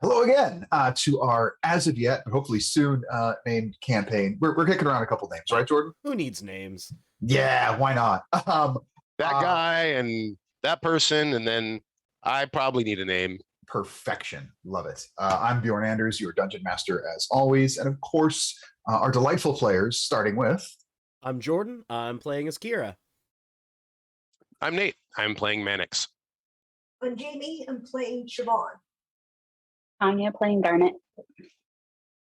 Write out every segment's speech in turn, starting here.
Hello again to our as of yet, but hopefully soon named campaign. We're kicking around a couple names, right, Jordan? Who needs names? Yeah, why not? That guy and that person, and then I probably need a name. Perfection. Love it. I'm Bjorn Anders, your dungeon master as always. And of course, our delightful players, starting with. I'm Jordan. I'm playing as Kira. I'm Nate. I'm playing Mannix. I'm Jamie. I'm playing Siobhan. Anya playing Garnet.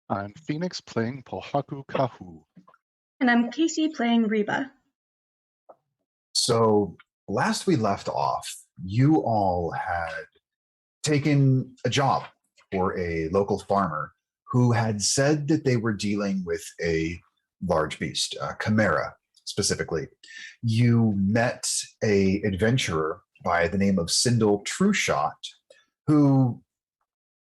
I'm Phoenix playing Pohaku Kahu. And I'm Casey playing Reba. So last we left off, you all had taken a job for a local farmer who had said that they were dealing with a large beast, chimera specifically. You met a adventurer by the name of Sindel Trueshot, who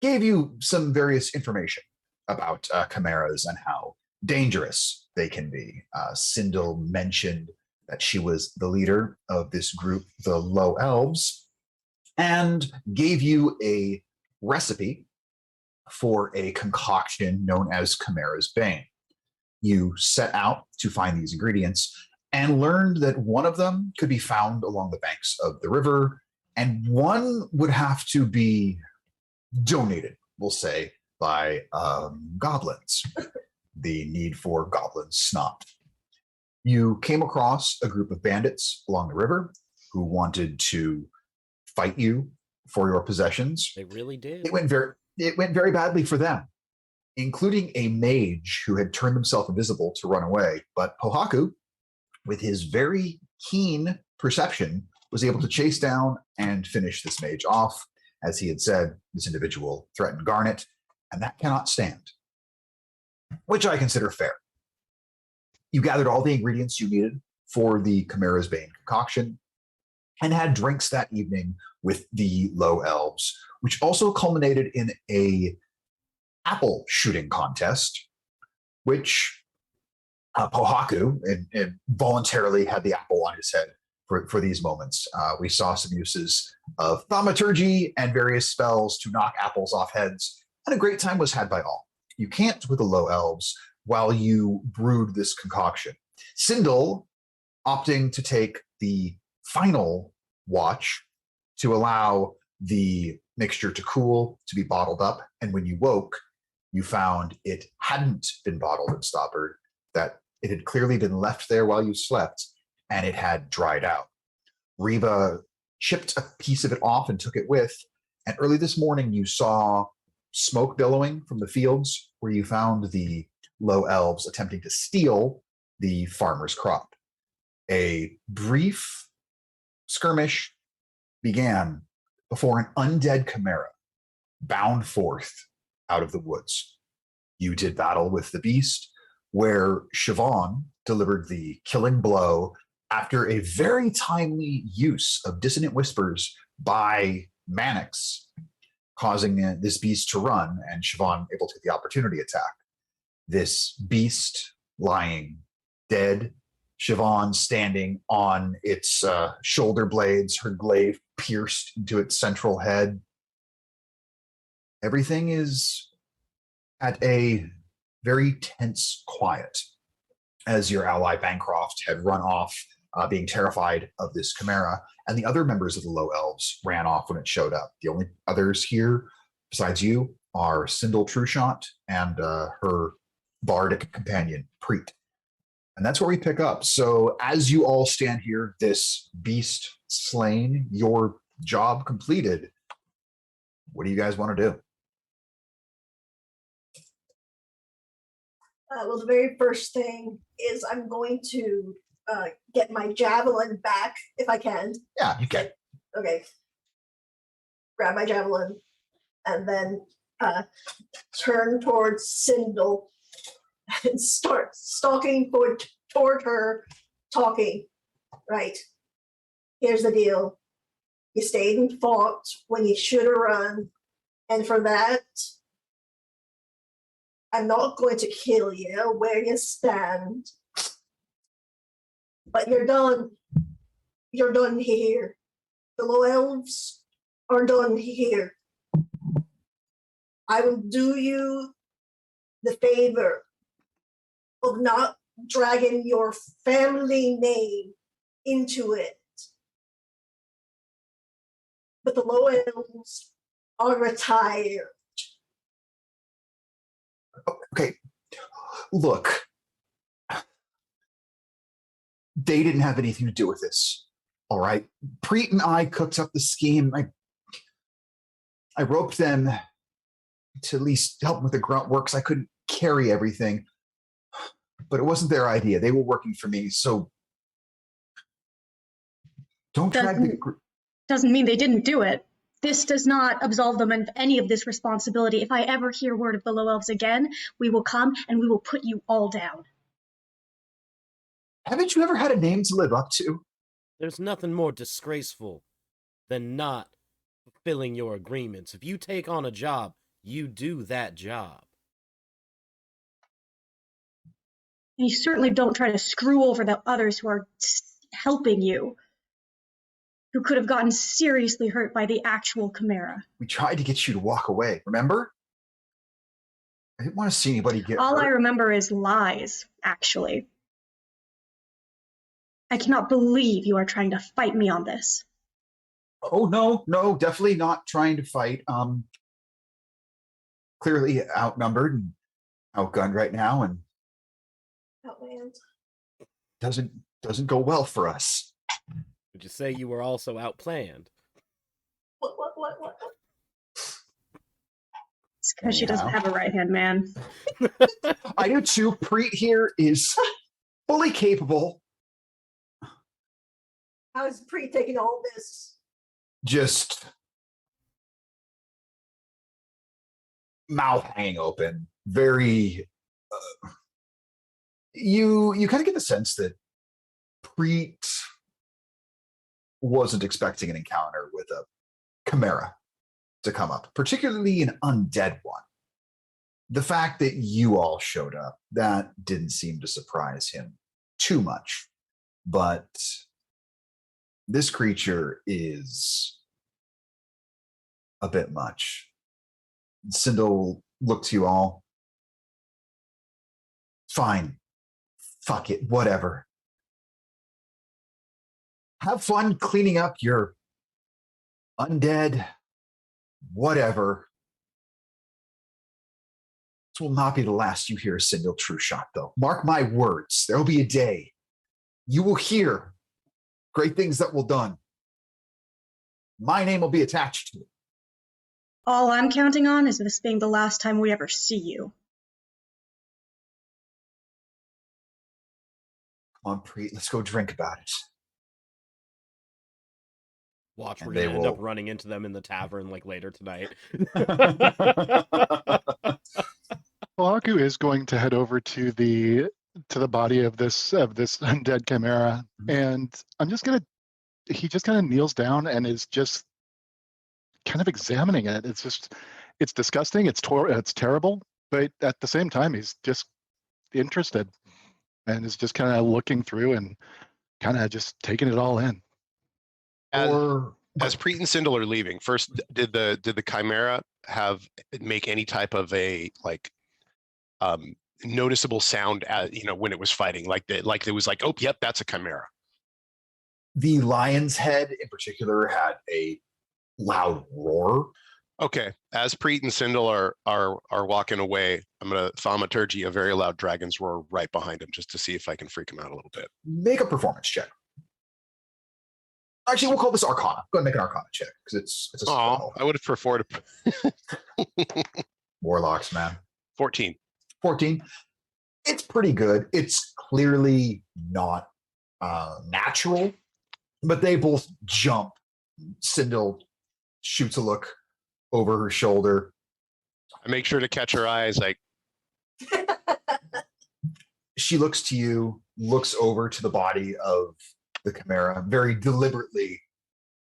gave you some various information about chimeras and how dangerous they can be. Sindel mentioned that she was the leader of this group, the Low Elves, and gave you a recipe for a concoction known as Chimera's Bane. You set out to find these ingredients and learned that one of them could be found along the banks of the river, and one would have to be donated, we'll say, by goblins. The need for goblin snot. You came across a group of bandits along the river who wanted to fight you for your possessions. They really did. It went very badly for them, including a mage who had turned himself invisible to run away. But Pohaku, with his very keen perception, was able to chase down and finish this mage off. As he had said, this individual threatened Garnet, and that cannot stand, which I consider fair. You gathered all the ingredients you needed for the Chimera's Bane concoction and had drinks that evening with the Low Elves, which also culminated in a apple shooting contest, which Pohaku voluntarily had the apple on his head for these moments. We saw some uses of thaumaturgy and various spells to knock apples off heads, and a great time was had by all. You camped with the Low Elves while you brewed this concoction. Sindel opting to take the final watch to allow the mixture to cool, to be bottled up, and when you woke, you found it hadn't been bottled and stoppered, that it had clearly been left there while you slept, and it had dried out. Reba chipped a piece of it off and took it with, and early this morning you saw smoke billowing from the fields where you found the Low Elves attempting to steal the farmer's crop. A brief skirmish began before an undead chimera bound forth out of the woods. You did battle with the beast, where Siobhan delivered the killing blow after a very timely use of dissonant whispers by Mannix, causing this beast to run, and Siobhan able to take the opportunity attack. This beast lying dead, Siobhan standing on its shoulder blades, her glaive pierced into its central head. Everything is at a very tense quiet as your ally Bancroft had run off, being terrified of this chimera, and the other members of the Low Elves ran off when it showed up. The only others here, besides you, are Sindel Trueshot and her bardic companion, Preet. And that's where we pick up. So as you all stand here, this beast slain, your job completed, what do you guys want to do? Well, the very first thing is I'm going to get my javelin back if I can. Yeah, you can. Okay. Grab my javelin and then turn towards Sindel and start stalking toward her, talking. Right. Here's the deal. You stayed and fought when you should have run. And for that, I'm not going to kill you where you stand. But you're done. You're done here. The Low Elves are done here. I will do you the favor of not dragging your family name into it. But the low elves are retired. Okay, look. They didn't have anything to do with this. All right. Preet and I cooked up the scheme. I roped them to at least help with the grunt work because I couldn't carry everything. But it wasn't their idea. They were working for me. So don't drag the Doesn't mean they didn't do it. This does not absolve them of any of this responsibility. If I ever hear word of the Low Elves again, we will come and we will put you all down. Haven't you ever had a name to live up to? There's nothing more disgraceful than not fulfilling your agreements. If you take on a job, you do that job. And you certainly don't try to screw over the others who are helping you, who could have gotten seriously hurt by the actual Chimera. We tried to get you to walk away, remember? I didn't want to see anybody get All hurt. I remember is lies, actually. I cannot believe you are trying to fight me on this. Oh, no, definitely not trying to fight. Clearly outnumbered and outgunned right now, and Outland. doesn't go well for us. Would you say you were also outplanned? What? It's because she doesn't Anyhow. have a right-hand man. I do too. Preet here is fully capable. How is Pre taking all this? Just mouth hanging open. Very. You kind of get the sense that Preet wasn't expecting an encounter with a Chimera to come up, particularly an undead one. The fact that you all showed up, that didn't seem to surprise him too much. But this creature is a bit much. Sindel looked to you all. Fine. Fuck it. Whatever. Have fun cleaning up your undead, whatever. This will not be the last you hear of Sindel Trueshot, though. Mark my words. There will be a day. You will hear great things that will done. My name will be attached to it. All I'm counting on is this being the last time we ever see you. Come on, Preet, let's go drink about it. Watch, And we're they gonna end up will- running into them in the tavern like later tonight. Pohaku is going to head over to the body of this undead Chimera, and he just kind of kneels down and is just kind of examining it. It's disgusting. It's terrible, but at the same time, he's just interested and is just kind of looking through and kind of just taking it all in. As Preet and Sindel are leaving, first, did the Chimera make any type of a noticeable sound when it was fighting, like it was like, oh, yep, that's a Chimera? The lion's head in particular had a loud roar. Okay, as Preet and Sindel are walking away, I'm gonna thaumaturgy a very loud dragon's roar right behind him just to see if I can freak him out a little bit. Make a performance check. Actually, we'll call this Arcana. Go ahead and make an Arcana check because it's a Oh, spell. I would have preferred Warlocks, man. 14. 14. It's pretty good. It's clearly not natural, but they both jump. Sindel shoots a look over her shoulder. I make sure to catch her eyes, like, She looks to you, looks over to the body of the Chimera, very deliberately.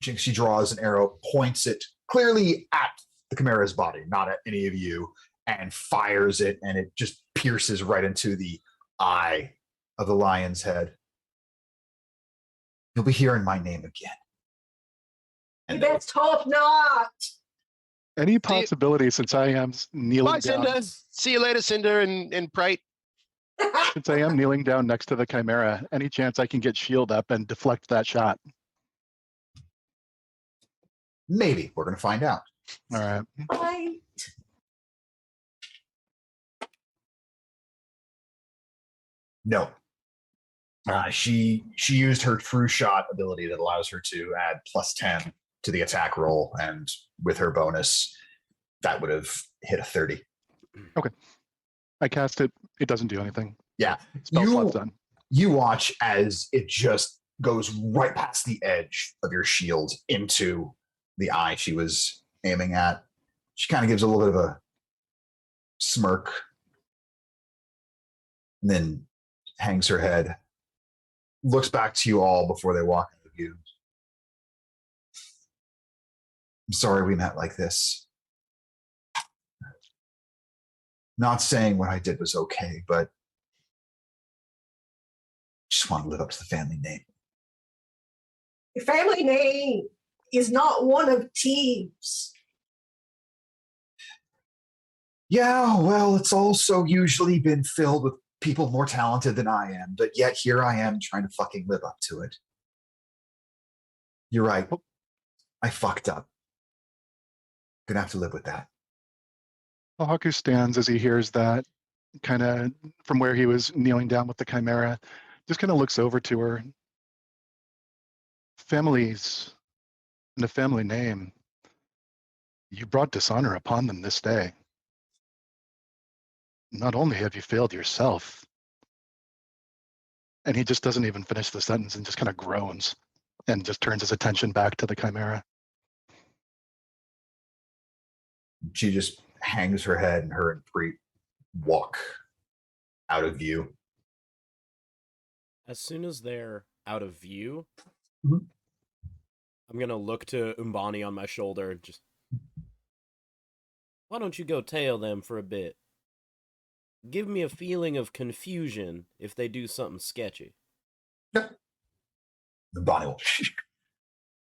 She draws an arrow, points it clearly at the Chimera's body, not at any of you, and fires it, and it just pierces right into the eye of the lion's head. You'll be hearing my name again. You And they best hope not. Any possibility, since I am kneeling Bye, down, Cinder. See you later, Cinder and Prite. since I am kneeling down next to the Chimera, any chance I can get shield up and deflect that shot? Maybe. We're going to find out. All right. Bye. No. She used her true shot ability that allows her to add +10 to the attack roll, and with her bonus, that would have hit a 30. I cast it. It doesn't do anything. Yeah. Spell You- slot's done. You watch as it just goes right past the edge of your shield into the eye she was aiming at. She kind of gives a little bit of a smirk and then hangs her head, looks back to you all before they walk out of you. I'm sorry we met like this. Not saying what I did was okay, but just want to live up to the family name. Your family name is not one of Teeves. Yeah, well, it's also usually been filled with people more talented than I am, but yet here I am trying to fucking live up to it. You're right. I fucked up. Gonna have to live with that. Haku stands as he hears that, kind of from where he was kneeling down with the Chimera, just kind of looks over to her. Families and a family name. You brought dishonor upon them this day. Not only have you failed yourself, and he just doesn't even finish the sentence and just kind of groans and just turns his attention back to the Chimera. She just hangs her head and her and Preet walk out of view. As soon as they're out of view, Mhm. I'm gonna look to Umbani on my shoulder and just, why don't you go tail them for a bit? Give me a feeling of confusion if they do something sketchy. The body will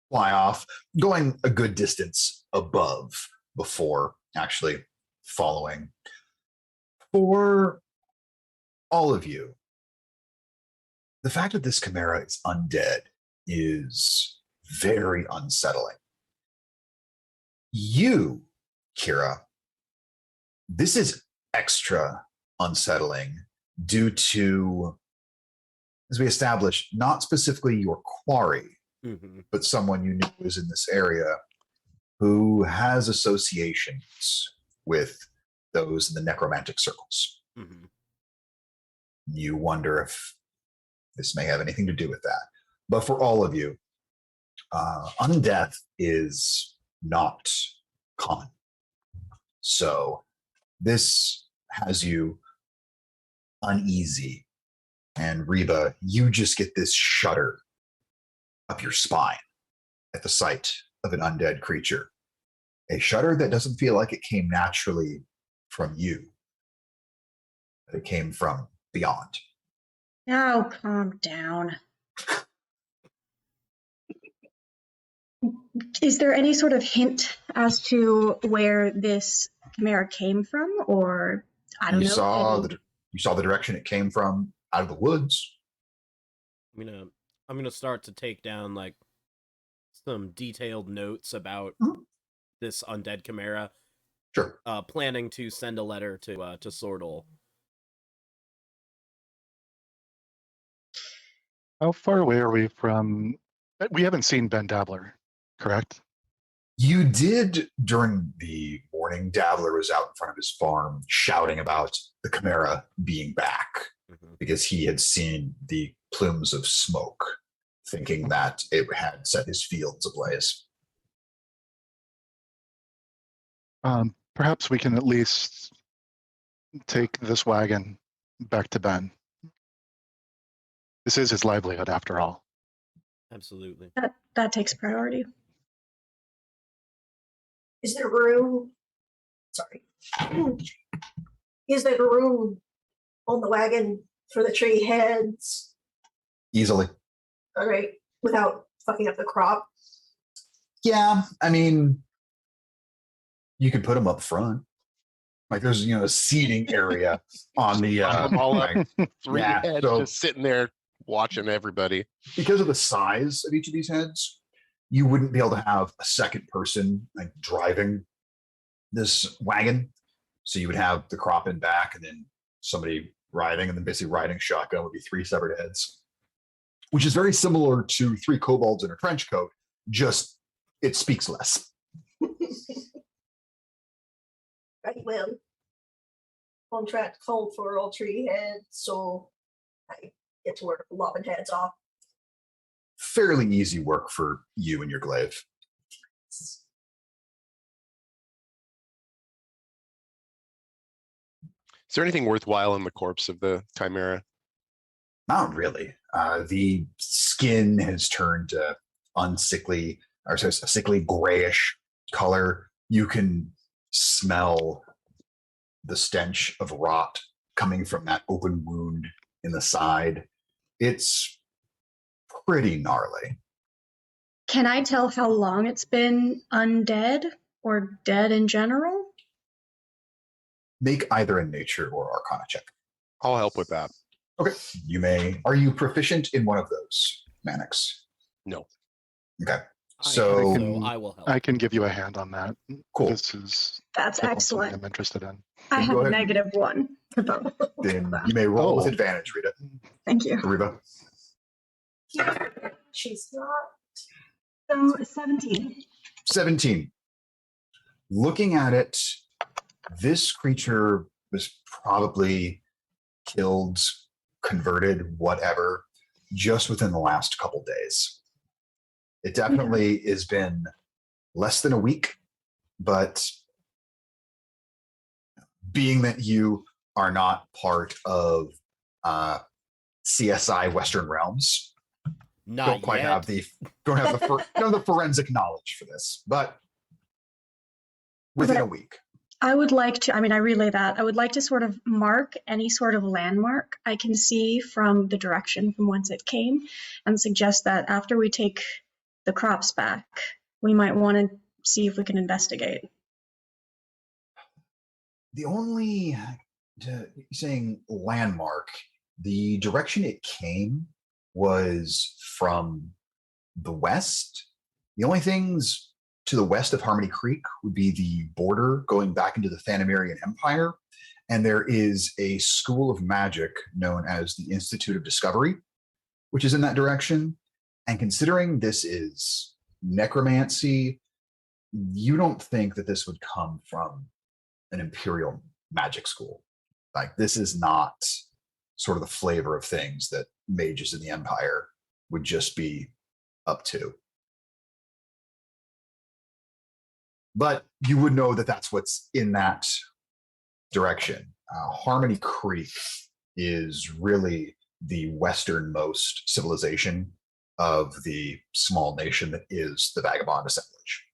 fly off, going a good distance above before actually following. For all of you, the fact that this Chimera is undead is very unsettling. You, Kira, this is extra unsettling due to, as we established, not specifically your quarry, Mm-hmm. but someone you knew was in this area who has associations with those in the necromantic circles. Mm-hmm. You wonder if this may have anything to do with that. But for all of you, undeath is not common. So this has you uneasy. And Reba, you just get this shudder up your spine at the sight of an undead creature. A shudder that doesn't feel like it came naturally from you, but it came from beyond. Now calm down. Is there any sort of hint as to where this Chimera came from, or I don't You know? saw any- you saw the direction it came from out of the woods. I'm gonna start to take down like some detailed notes about Mhm. this undead Chimera. Sure. Planning to send a letter to Sordal. How far away are we from? We haven't seen Ben Dabbler, correct? You did during the morning. Dabbler was out in front of his farm shouting about the Chimera being back Mm-hmm. because he had seen the plumes of smoke, thinking that it had set his fields ablaze. Perhaps we can at least take this wagon back to Ben. This is his livelihood, after all. Absolutely. That takes priority. Is there room? Sorry. Is there room on the wagon for the tree heads? Easily. All right, without fucking up the crop. Yeah, I mean, You could put them up front. Like there's a seating area on the Line 'em all up. like, 3 Yeah, heads so- just sitting there watching everybody. because of the size of each of these heads, you wouldn't be able to have a second person like driving this wagon. So you would have the crop in back and then somebody riding, and then basically riding shotgun would be 3 separate heads, which is very similar to 3 kobolds in a trench coat, just it speaks less. Right, well, contract called for all 3 heads, so I get to work lopping heads off. Fairly easy work for you and your glaive. Is there anything worthwhile in the corpse of the chimera? Not really. The skin has turned unsickly, or sorry, a sickly grayish color. You can smell the stench of rot coming from that open wound in the side. It's pretty gnarly. Can I tell how long it's been undead or dead in general? Make either a nature or arcana check. I'll help with that. Okay. You may. Are you proficient in one of those, Mannix? No. Okay. I So- am, can- I will help. I can give you a hand on that. Cool. This is That's definitely something excellent. I'm interested in. I Go have a ahead. -1 to both. Then you may roll with Oh. advantage, Rita. Thank you. Ariva. She's not. So 17. 17. Looking at it, this creature was probably killed, converted, whatever, just within the last couple days. It definitely has been less than a week, but being that you are not part of CSI Western Realms, Not don't quite yet. have the don't have the forensic knowledge for this, but within a week. I would like to, I mean, I relay that. I would like to sort of mark any sort of landmark I can see from the direction from whence it came and suggest that after we take the crops back, we might want to see if we can investigate. The only saying landmark, the direction it came was from the west. The only things to the west of Harmony Creek would be the border going back into the Thanamirian Empire. And there is a school of magic known as the Institute of Discovery, which is in that direction. And considering this is necromancy, you don't think that this would come from an imperial magic school. Like, this is not sort of the flavor of things that mages in the Empire would just be up to. But you would know that that's what's in that direction. Harmony Creek is really the westernmost civilization of the small nation that is the Vagabond assemblage.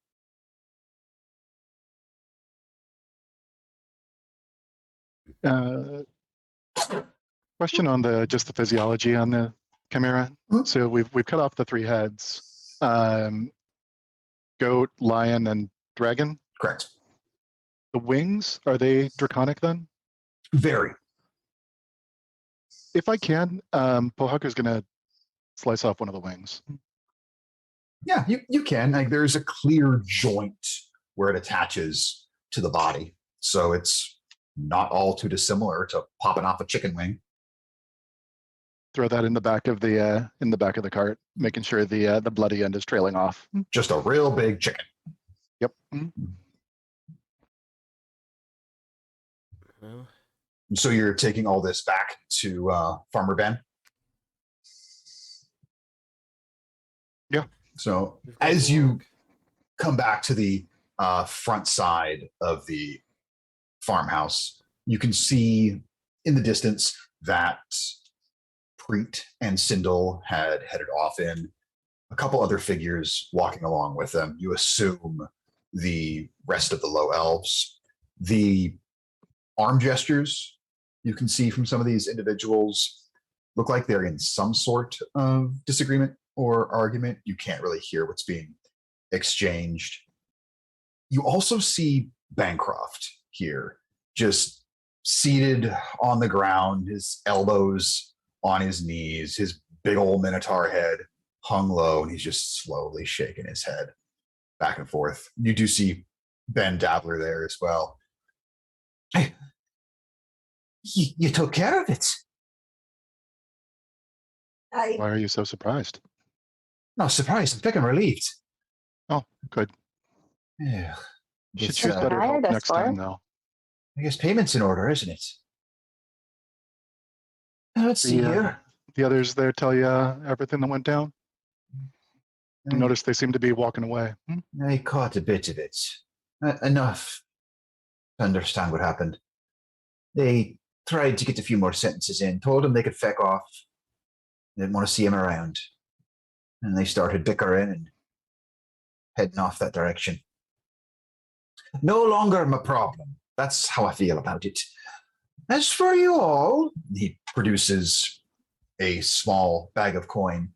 Question on just the physiology on the chimera. Mhm. So we've cut off the 3 heads: goat, lion, and dragon. Correct. The wings, are they draconic then? Very. If I can, Pohaku's gonna slice off one of the wings. Yeah, you can. Like, there's a clear joint where it attaches to the body. So it's not all too dissimilar to popping off a chicken wing. Throw that in the back of the cart, making sure the bloody end is trailing off. Just a real big chicken. Yep. Well, So you're taking all this back to Farmer Ben? Yeah. So we've got as to you work. come back to the front side of the farmhouse, you can see in the distance that Preet and Sindel had headed off in. A couple other figures walking along with them. You assume the rest of the low elves. The arm gestures you can see from some of these individuals look like they're in some sort of disagreement or argument. You can't really hear what's being exchanged. You also see Bancroft here, just seated on the ground, his elbows on his knees, his big old minotaur head hung low, and he's just slowly shaking his head back and forth. You do see Ben Dabbler there as well. Hey, you took care of it. I Why are you so surprised? Not surprised. I'm fucking relieved. Oh, good. Yeah. You should It's, choose better help hired us next for. time, though. I guess payment's in order, isn't it? Let's see The, here. The others there tell you everything that went down. You notice they seem to be walking away. I caught a bit of it. Enough to understand what happened. They tried to get a few more sentences in, told him they could feck off. Didn't want to see him around. And they started bickering and heading off that direction. No longer my problem. That's how I feel about it. As for you all, he produces a small bag of coin.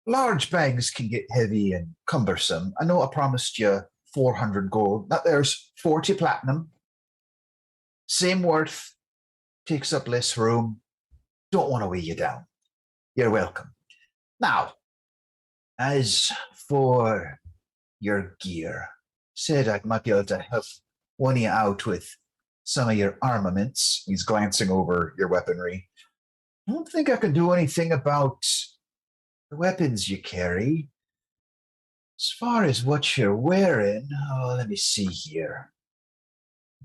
Large bags can get heavy and cumbersome. I know I promised you 400 gold. That there's 40 platinum. Same worth. Takes up less room. Don't want to weigh you down. You're welcome. Now, as for your gear, said I might be able to help one of you out with some of your armaments. He's glancing over your weaponry. I don't think I can do anything about the weapons you carry. As far as what you're wearing, let me see here.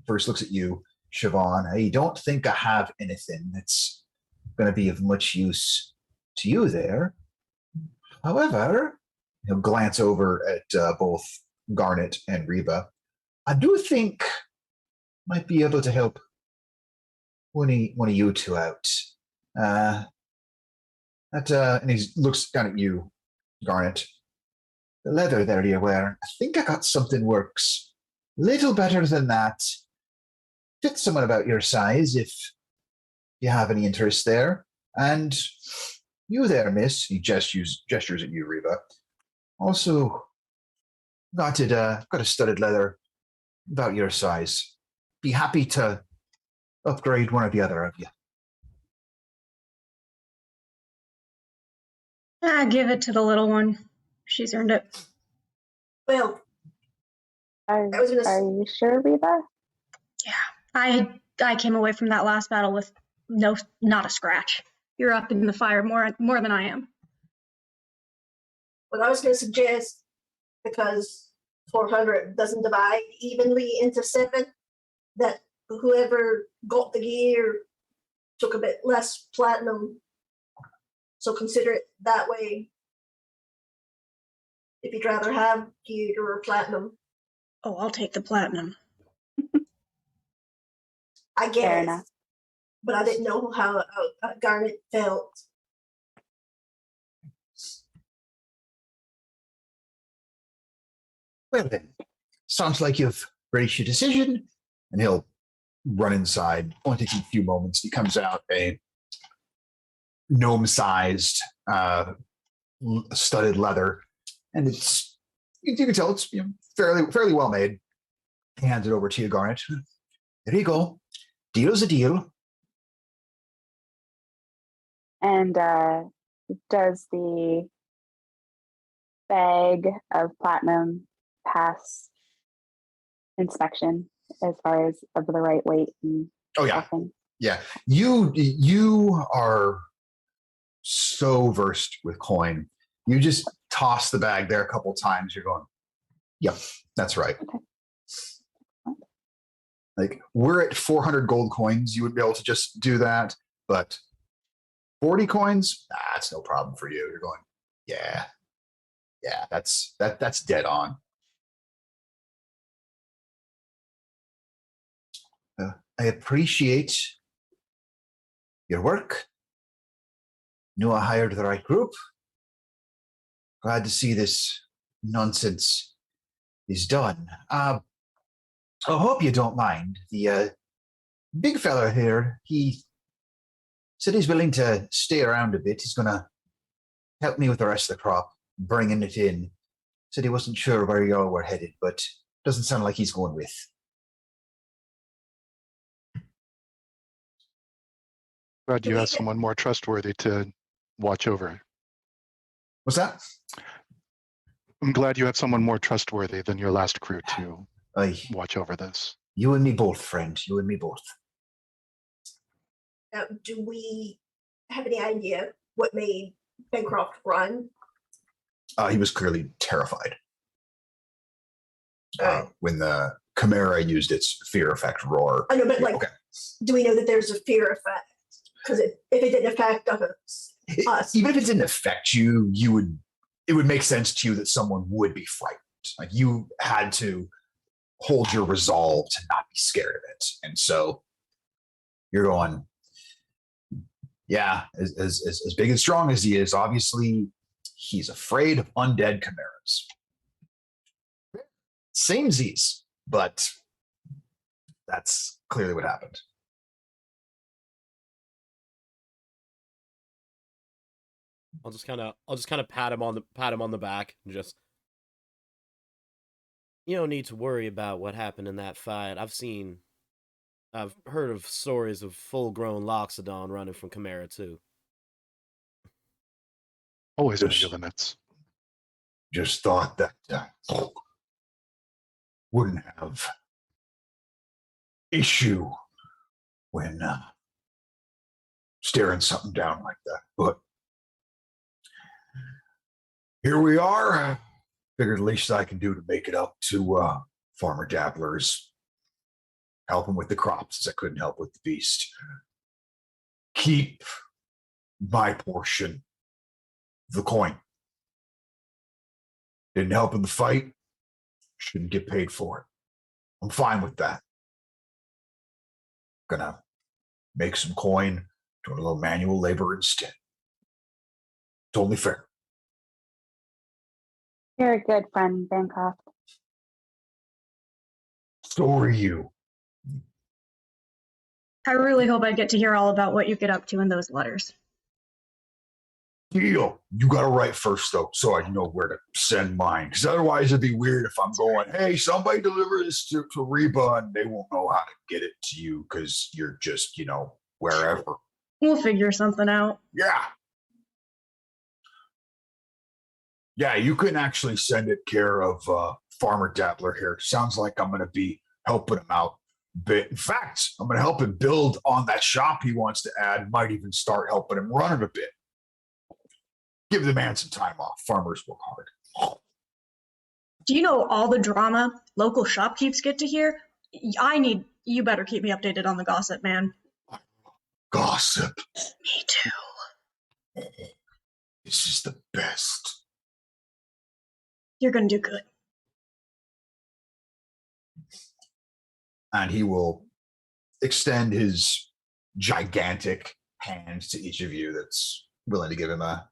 First looks at you, Siobhan. I don't think I have anything that's going to be of much use to you there. However, he'll glance over at both Garnet and Reba. I do think might be able to help one of you two out. And he looks down at you, Garnet. The leather there you're wearing, I think I got something works little better than that. Fit someone about your size if you have any interest there. And you there, miss, he gestures at you, Reba. Also got a studded leather about your size. Be happy to upgrade one or the other of you. Give it to the little one. She's earned it. well, Are was gonna s- you sure, Reba? I came away from that last battle with not a scratch. You're up in the fire more than I am. what I was going to suggest, because 400 doesn't divide evenly into 7, that whoever got the gear took a bit less platinum. So consider it that way. If you'd rather have gear or platinum, Oh, I'll take the platinum. I Fair guess. enough. But I didn't know how Garnet felt. Well then, sounds like you've reached your decision, and he'll run inside. Only takes a few moments. He comes out a gnome-sized studded leather, and it's you can tell it's fairly well made. He hands it over to you, Garnet. There you go. Deal's a deal. And does the bag of platinum pass inspection as far as of the right weight and Oh yeah, everything? yeah. You are so versed with coin. You just toss the bag there a couple times. You're going, yep, that's right. Okay. Like we're at 400 gold coins. You would be able to just do that, but 40 coins, that's no problem for you. You're going, yeah, that's dead on. I appreciate your work. Knew I hired the right group. Glad to see this nonsense is done. I hope you don't mind. The big fella here, he said he's willing to stay around a bit. He's going to help me with the rest of the crop, bringing it in. Said he wasn't sure where y'all were headed, but doesn't sound like he's going with. Glad you have someone more trustworthy to watch over. What's that? I'm glad you have someone more trustworthy than your last crew to watch over this. You and me both, friend. You and me both. Now, do we have any idea what made Bancroft run? He was clearly terrified Alright. when the Chimera used its fear effect roar. I know, but like, Okay. do we know that there's a fear effect? Because if it didn't affect us, Even if it didn't affect you, it would make sense to you that someone would be frightened. Like you had to hold your resolve to not be scared of it. And so you're going, yeah, as big and strong as he is, obviously he's afraid of undead chimeras. Samesies, but that's clearly what happened. I'll just kind of pat him on the back and just, you don't need to worry about what happened in that fight. I've heard of stories of full-grown Loxodon running from Chimera too. Always know Yes. your limits. Just thought that wouldn't have issue when staring something down like that. But here we are. Figured the least I can do to make it up to Farmer Dabbler's. Help him with the crops, as I couldn't help with the beast. Keep my portion of the coin. Didn't help in the fight. Shouldn't get paid for it. I'm fine with that. Gonna make some coin, doing a little manual labor instead. It's only fair. You're a good friend, Bancroft. So are you. I really hope I get to hear all about what you get up to in those letters. Deal. You got to write first, though, so I know where to send mine. Because otherwise, it'd be weird if I'm going, hey, somebody deliver this to Reba, and they won't know how to get it to you because you're just, wherever. We'll figure something out. Yeah. Yeah, you can actually send it care of Farmer Dabbler here. Sounds like I'm going to be helping him out a bit. In fact, I'm going to help him build on that shop he wants to add. Might even start helping him run it a bit. Give the man some time off. Farmers work hard. Do you know all the drama local shopkeepers get to hear? You better keep me updated on the gossip, man. Gossip. Me too. This is the best. You're gonna do good. And he will extend his gigantic hand to each of you that's willing to give him a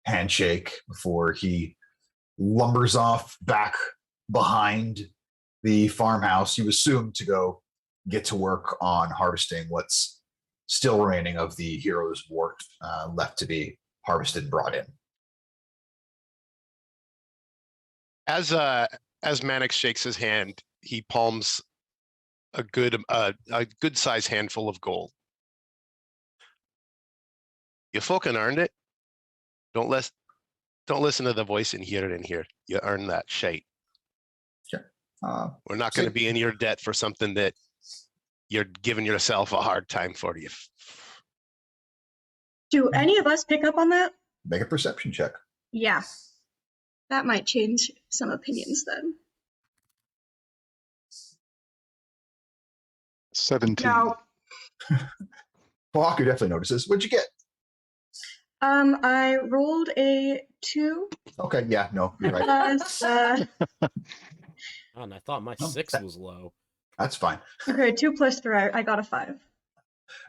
handshake before he lumbers off back behind the farmhouse. You assume to go get to work on harvesting what's still remaining of the hero's wort left to be harvested and brought in. As Mannix shakes his hand, he palms a good size handful of gold. You fucking earned it. Don't listen to the voice in here. You earned that shite. Sure. We're not going to be in your debt for something that you're giving yourself a hard time for. You. Do any of us pick up on that? Make a perception check. Yeah. That might change some opinions then. 17. Now, Pahaku definitely notices. What'd you get? I rolled a 2 Okay, yeah, no, you're right. plus, And I thought my Oh, 6 that- was low. That's fine. okay, 2 plus 3, I got a 5.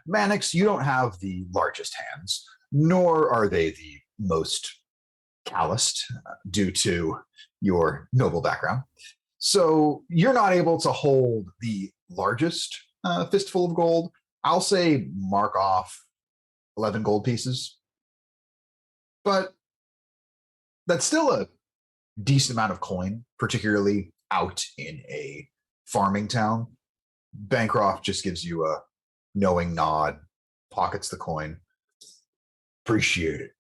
Mannix, you don't have the largest hands, nor are they the most calloused due to your noble background. So you're not able to hold the largest fistful of gold. I'll say mark off 11 gold pieces. But that's still a decent amount of coin, particularly out in a farming town. Bancroft just gives you a knowing nod, pockets the coin. Appreciate it.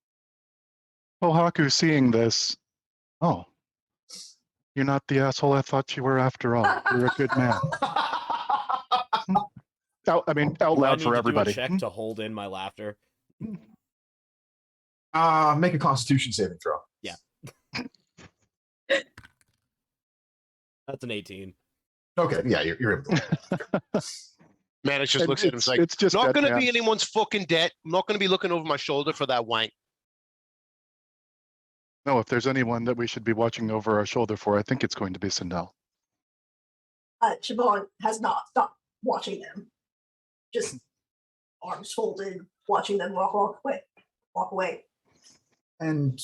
Pohaku, seeing this, oh, you're not the asshole I thought you were after all. You're a good man. Out Do I loud need for to everybody. do a check to hold in my laughter? Make a Constitution saving throw. That's an 18. Okay, yeah, you're able to. Manix just And looks at him and is like, it's just not going to be deadpan. anyone's fucking debt. I'm not going to be looking over my shoulder for that wank. No, if there's anyone that we should be watching over our shoulder for, I think it's going to be Sindel. Siobhan has not stopped watching them. Just arms folded, watching them walk away. And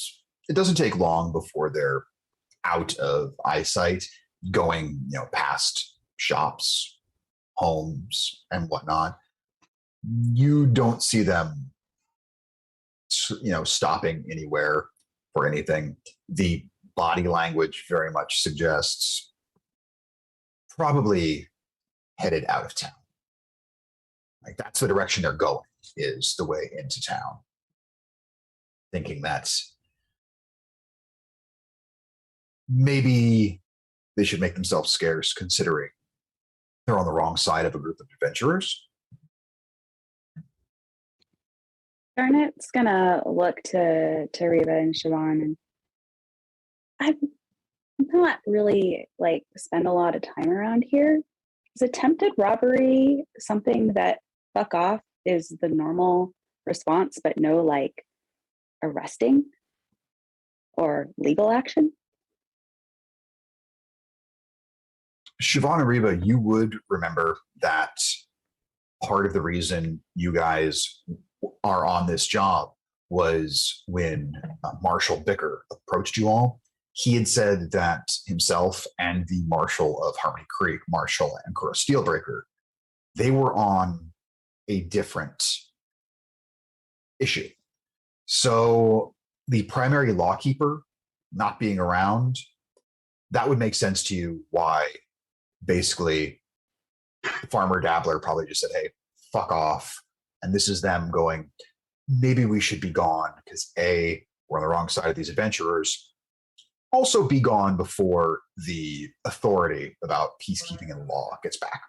it doesn't take long before they're out of eyesight, going, past shops, homes, and whatnot. You don't see them, stopping anywhere for anything. The body language very much suggests probably headed out of town. Like, that's the direction they're going, is the way into town. Thinking that maybe they should make themselves scarce, considering they're on the wrong side of a group of adventurers. Garnet's gonna look to Reba and Siobhan, and I'm not really spend a lot of time around here. Is attempted robbery something that fuck off is the normal response, but no arresting or legal action? Siobhan and Reba, you would remember that part of the reason you guys are on this job was when Marshal Bicker approached you all. He had said that himself and the Marshal of Harmony Creek, Marshal Ancora Steelbreaker, they were on a different issue. So the primary lawkeeper not being around, that would make sense to you why basically Farmer Dabbler probably just said, hey, fuck off. And this is them going, maybe we should be gone because A, we're on the wrong side of these adventurers. Also be gone before the authority about peacekeeping and law gets back.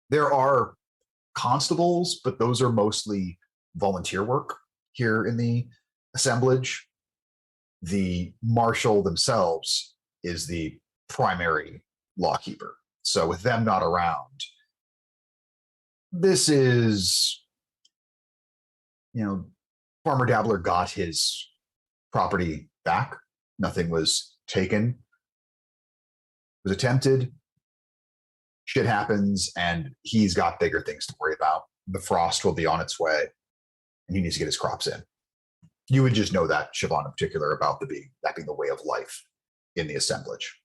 There are constables, but those are mostly volunteer work here in the assemblage. The marshal themselves is the primary lawkeeper. So with them not around, this is, Farmer Dabbler got his property back. Nothing was taken. It was attempted. Shit happens, and he's got bigger things to worry about. The frost will be on its way, and he needs to get his crops in. You would just know that, Siobhan, in particular, about that being the way of life in the assemblage.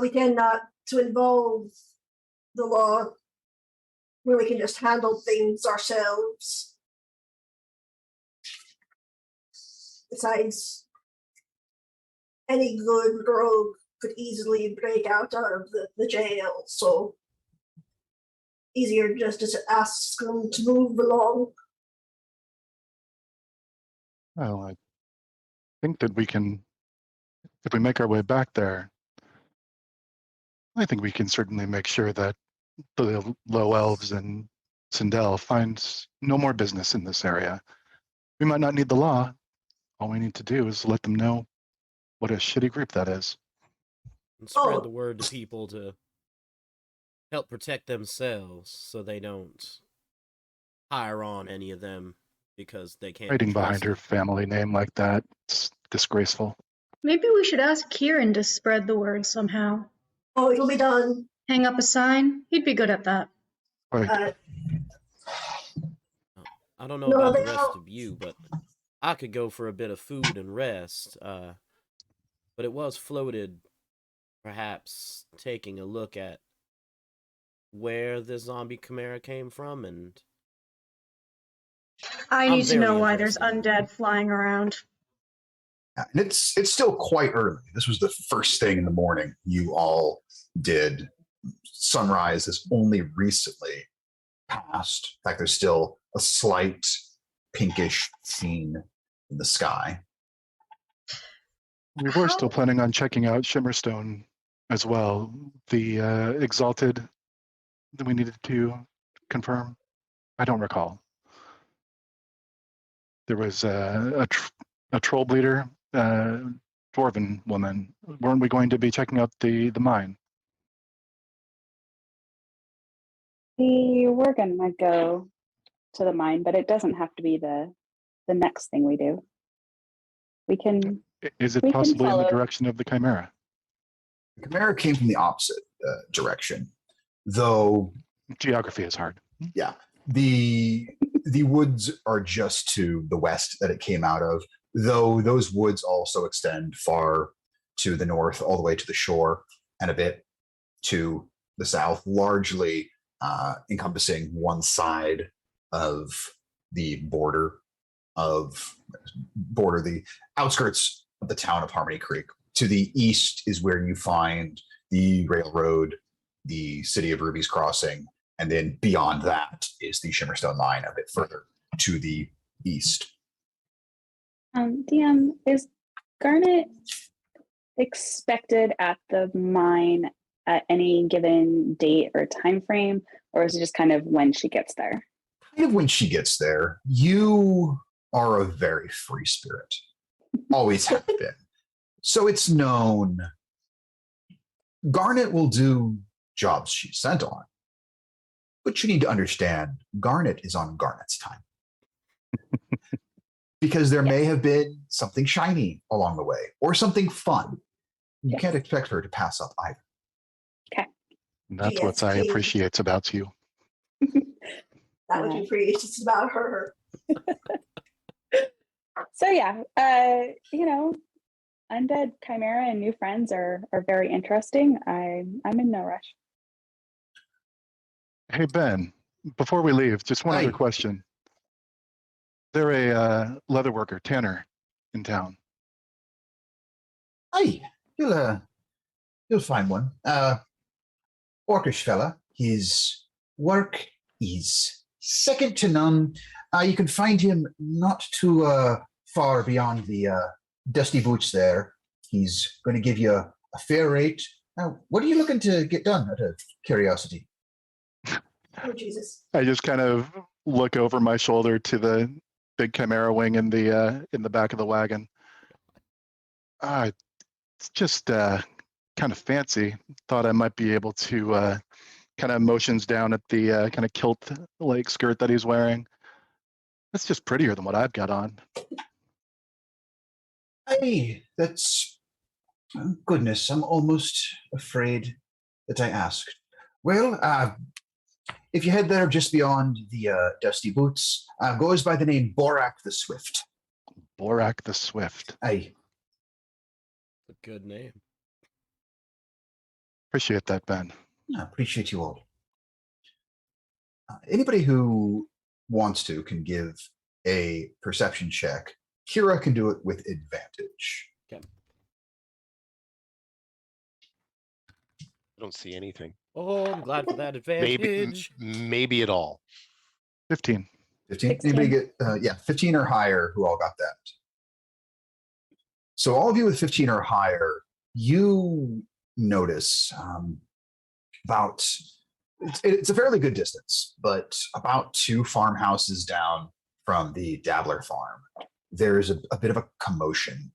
We tend not to involve the law where we can just handle things ourselves. Besides, any good rogue could easily break out of the jail, so easier just to ask them to move along. Well, I think that we can, if we make our way back there, I think we can certainly make sure that the low elves and Sindel finds no more business in this area. We might not need the law. All we need to do is let them know what a shitty group that is. And spread the word to people to help protect themselves so they don't hire on any of them because they can't. Hiding behind her family name like that, it's disgraceful. Maybe we should ask Kieran to spread the word somehow. Oh, it'll be done. Hang up a sign? He'd be good at that. Right. I don't know about the rest of you, but I could go for a bit of food and rest. But it was floated, perhaps taking a look at where the zombie chimera came from, and I I'm need to know very why there's interested. undead flying around. And it's still quite early. This was the first thing in the morning you all did. Sunrise has only recently passed. In fact, there's still a slight pinkish sheen in the sky. We were still How- planning on checking out Shimmerstone as well. The Exalted that we needed to confirm. I don't recall. There was a troll bleeder, dwarven woman. Weren't we going to be checking out the mine? We were gonna go to the mine, but it doesn't have to be the next thing we do. We can Is it We can possibly in the follow. direction of the Chimera? The Chimera came from the opposite direction, though Geography is hard. the woods are just to the west that it came out of, though those woods also extend far to the north, all the way to the shore, and a bit to the south, largely encompassing one side of the the outskirts of the town of Harmony Creek. To the east is where you find the railroad, the city of Ruby's Crossing, and then beyond that is the Shimmerstone mine a bit further to the east. DM, is Garnet expected at the mine at any given date or time frame, or is it just kind of when she gets there? Kind of when she gets there. You are a very free spirit, always have been. So it's known Garnet will do jobs she's sent on. But you need to understand Garnet is on Garnet's time. Because there may have been something shiny along the way or something fun. You can't expect her to pass up either. And that's what I GSP. appreciate about you. That would be pretty just about her. So yeah, undead chimera and new friends are very interesting. I'm in no rush. Hey, Ben, before we leave, just one Hi. other question. There a leather worker, Tanner, in town? Aye, you'll find one. Orcish fella. His work is second to none. You can find him not too far beyond the dusty boots there. He's going to give you a fair rate. Now, what are you looking to get done, out of curiosity? Oh, Jesus. I just kind of look over my shoulder to the big chimera wing in the back of the wagon. It's just kind of fancy. Thought I might be able to kind of motions down at the kind of kilt like skirt that he's wearing. That's just prettier than what I've got on. Hey, that's goodness. I'm almost afraid that I asked. Well, if you head there just beyond the dusty boots, goes by the name Borak the Swift. Borak the Swift. Aye. A good name. Appreciate that, Ben. I appreciate you all. Anybody who wants to can give a perception check. Kira can do it with advantage. I don't see anything. Oh, I'm glad for that Maybe, advantage. maybe at all. 15. 15? 16. Anybody get, 15 or higher who all got that? So all of you with 15 or higher, you notice about, it's a fairly good distance, but about 2 farmhouses down from the Dabbler farm, there's a bit of a commotion.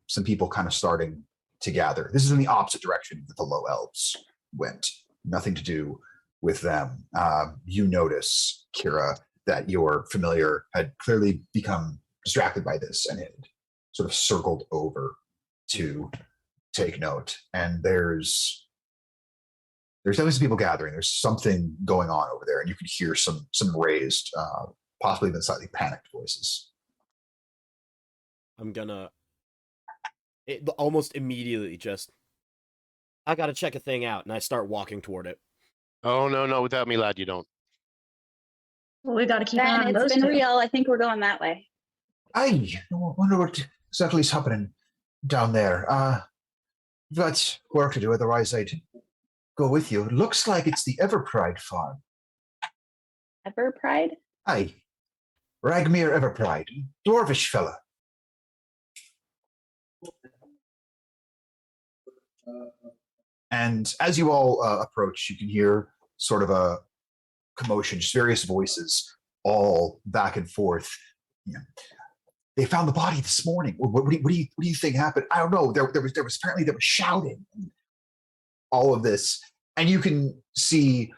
Some people kind of starting to gather. This is in the opposite direction that the low elves went. Nothing to do with them. You notice, Kira, that your familiar had clearly become distracted by this and had sort of circled over to take note. And there's definitely some people gathering. There's something going on over there, and you can hear some raised, possibly even slightly panicked voices. I'm gonna almost immediately I gotta check a thing out, and I start walking toward it. Oh, no, without me, lad, you don't. Well, we got to keep an eye Ben, on it's those been two. real. I think we're going that way. I wonder what certainly is happening down there. I've got work to do, otherwise I'd go with you. It looks like it's the Everpride farm. Everpride? Aye. Ragmir Everpride. Dwarvish fella. And as you all approach, you can hear sort of a commotion, just various voices, all back and forth. You know, they found the body this morning. What do you think happened? I don't know. There was apparently there was shouting, all of this, and you can see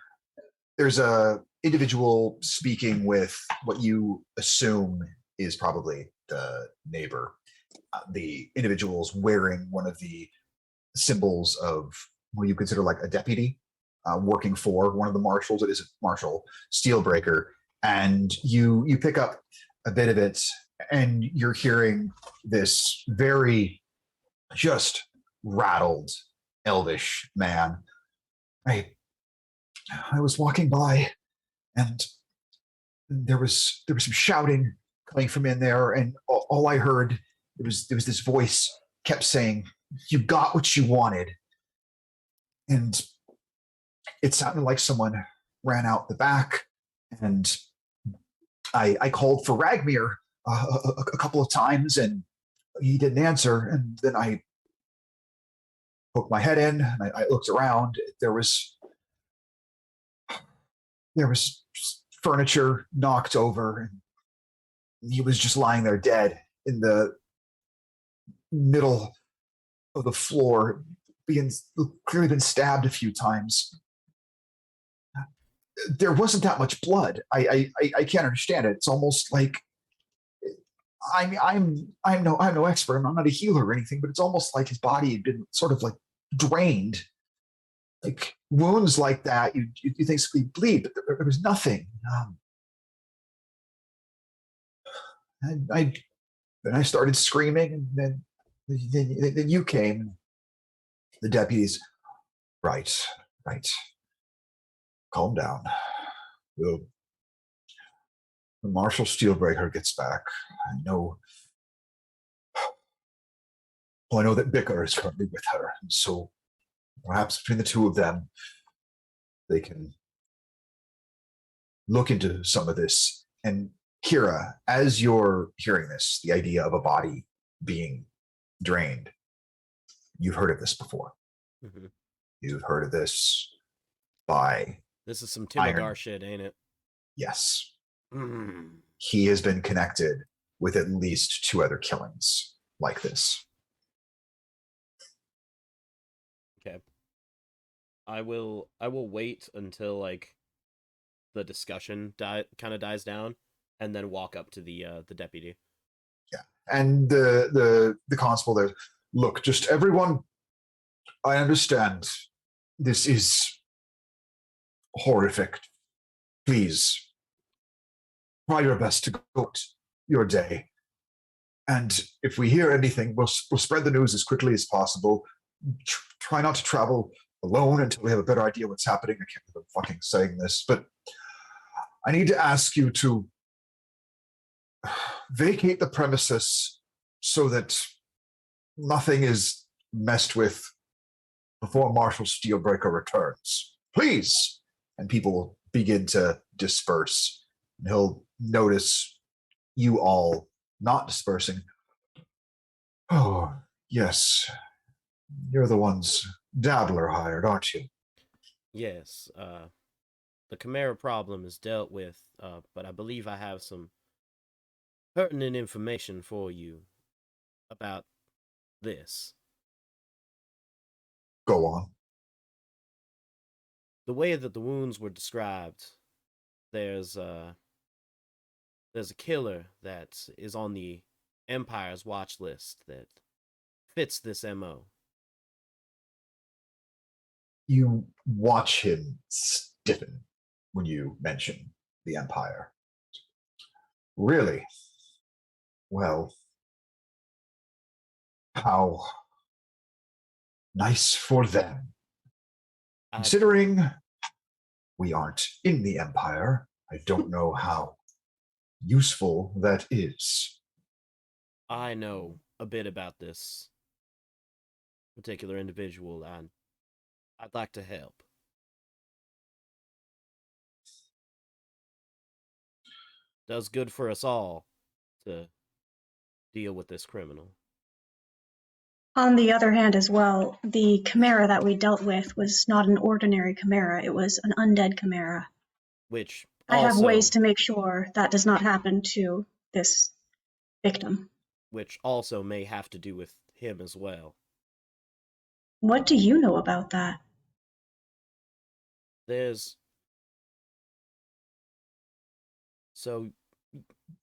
there's a individual speaking with what you assume is probably the neighbor. The individual's wearing one of the symbols of what you consider like a deputy working for one of the marshals. It is a marshal, Steelbreaker, and you pick up a bit of it, and you're hearing this very just rattled elvish man. I was walking by, and there was some shouting coming from in there, and all I heard there was this voice kept saying, "You got what you wanted," and it sounded like someone ran out the back, and I called for Ragmir a couple of times, and he didn't answer. And then I poked my head in, and I looked around. There was furniture knocked over, and he was just lying there dead in the middle of the floor, being clearly been stabbed a few times. There wasn't that much blood. I can't understand it. It's almost like I'm no expert. I'm not a healer or anything, but it's almost like his body had been sort of like drained. Like wounds like that, you think they bleed, but there was nothing. And I started screaming, and then you came. The deputies, right. Calm down. When Marshal Steelbreaker gets back, I know that Bicker is currently with her, and so perhaps between the two of them, they can look into some of this. And Kira, as you're hearing this, the idea of a body being drained, you've heard of this before. Mhm. You've heard of this by This is some Iron. Timodar shit, ain't it? Yes. Mm. He has been connected with at least 2 other killings like this. Okay. I will wait until like the discussion kind of dies down, and then walk up to the deputy. Yeah. And the constable there, look, just everyone, I understand this is horrific. Please try your best to go out your day. And if we hear anything, we'll spread the news as quickly as possible. Try not to travel alone until we have a better idea what's happening. I can't believe I'm fucking saying this, but I need to ask you to vacate the premises so that nothing is messed with before Marshal Steelbreaker returns. Please! And people will begin to disperse. And he'll notice you all not dispersing. Oh, yes. You're the ones Dabbler hired, aren't you? Yes. The Chimera problem is dealt with, but I believe I have some pertinent information for you about this. Go on. The way that the wounds were described, there's a killer that is on the Empire's watch list that fits this MO. You watch him stiffen when you mention the Empire. Really? Well, how nice for them. Considering we aren't in the Empire, I don't know how useful that is. I know a bit about this particular individual, and I'd like to help. Does good for us all to deal with this criminal. On the other hand, as well, the chimera that we dealt with was not an ordinary chimera. It was an undead chimera. Which I have also, ways to make sure that does not happen to this victim. which also may have to do with him as well. What do you know about that? There's so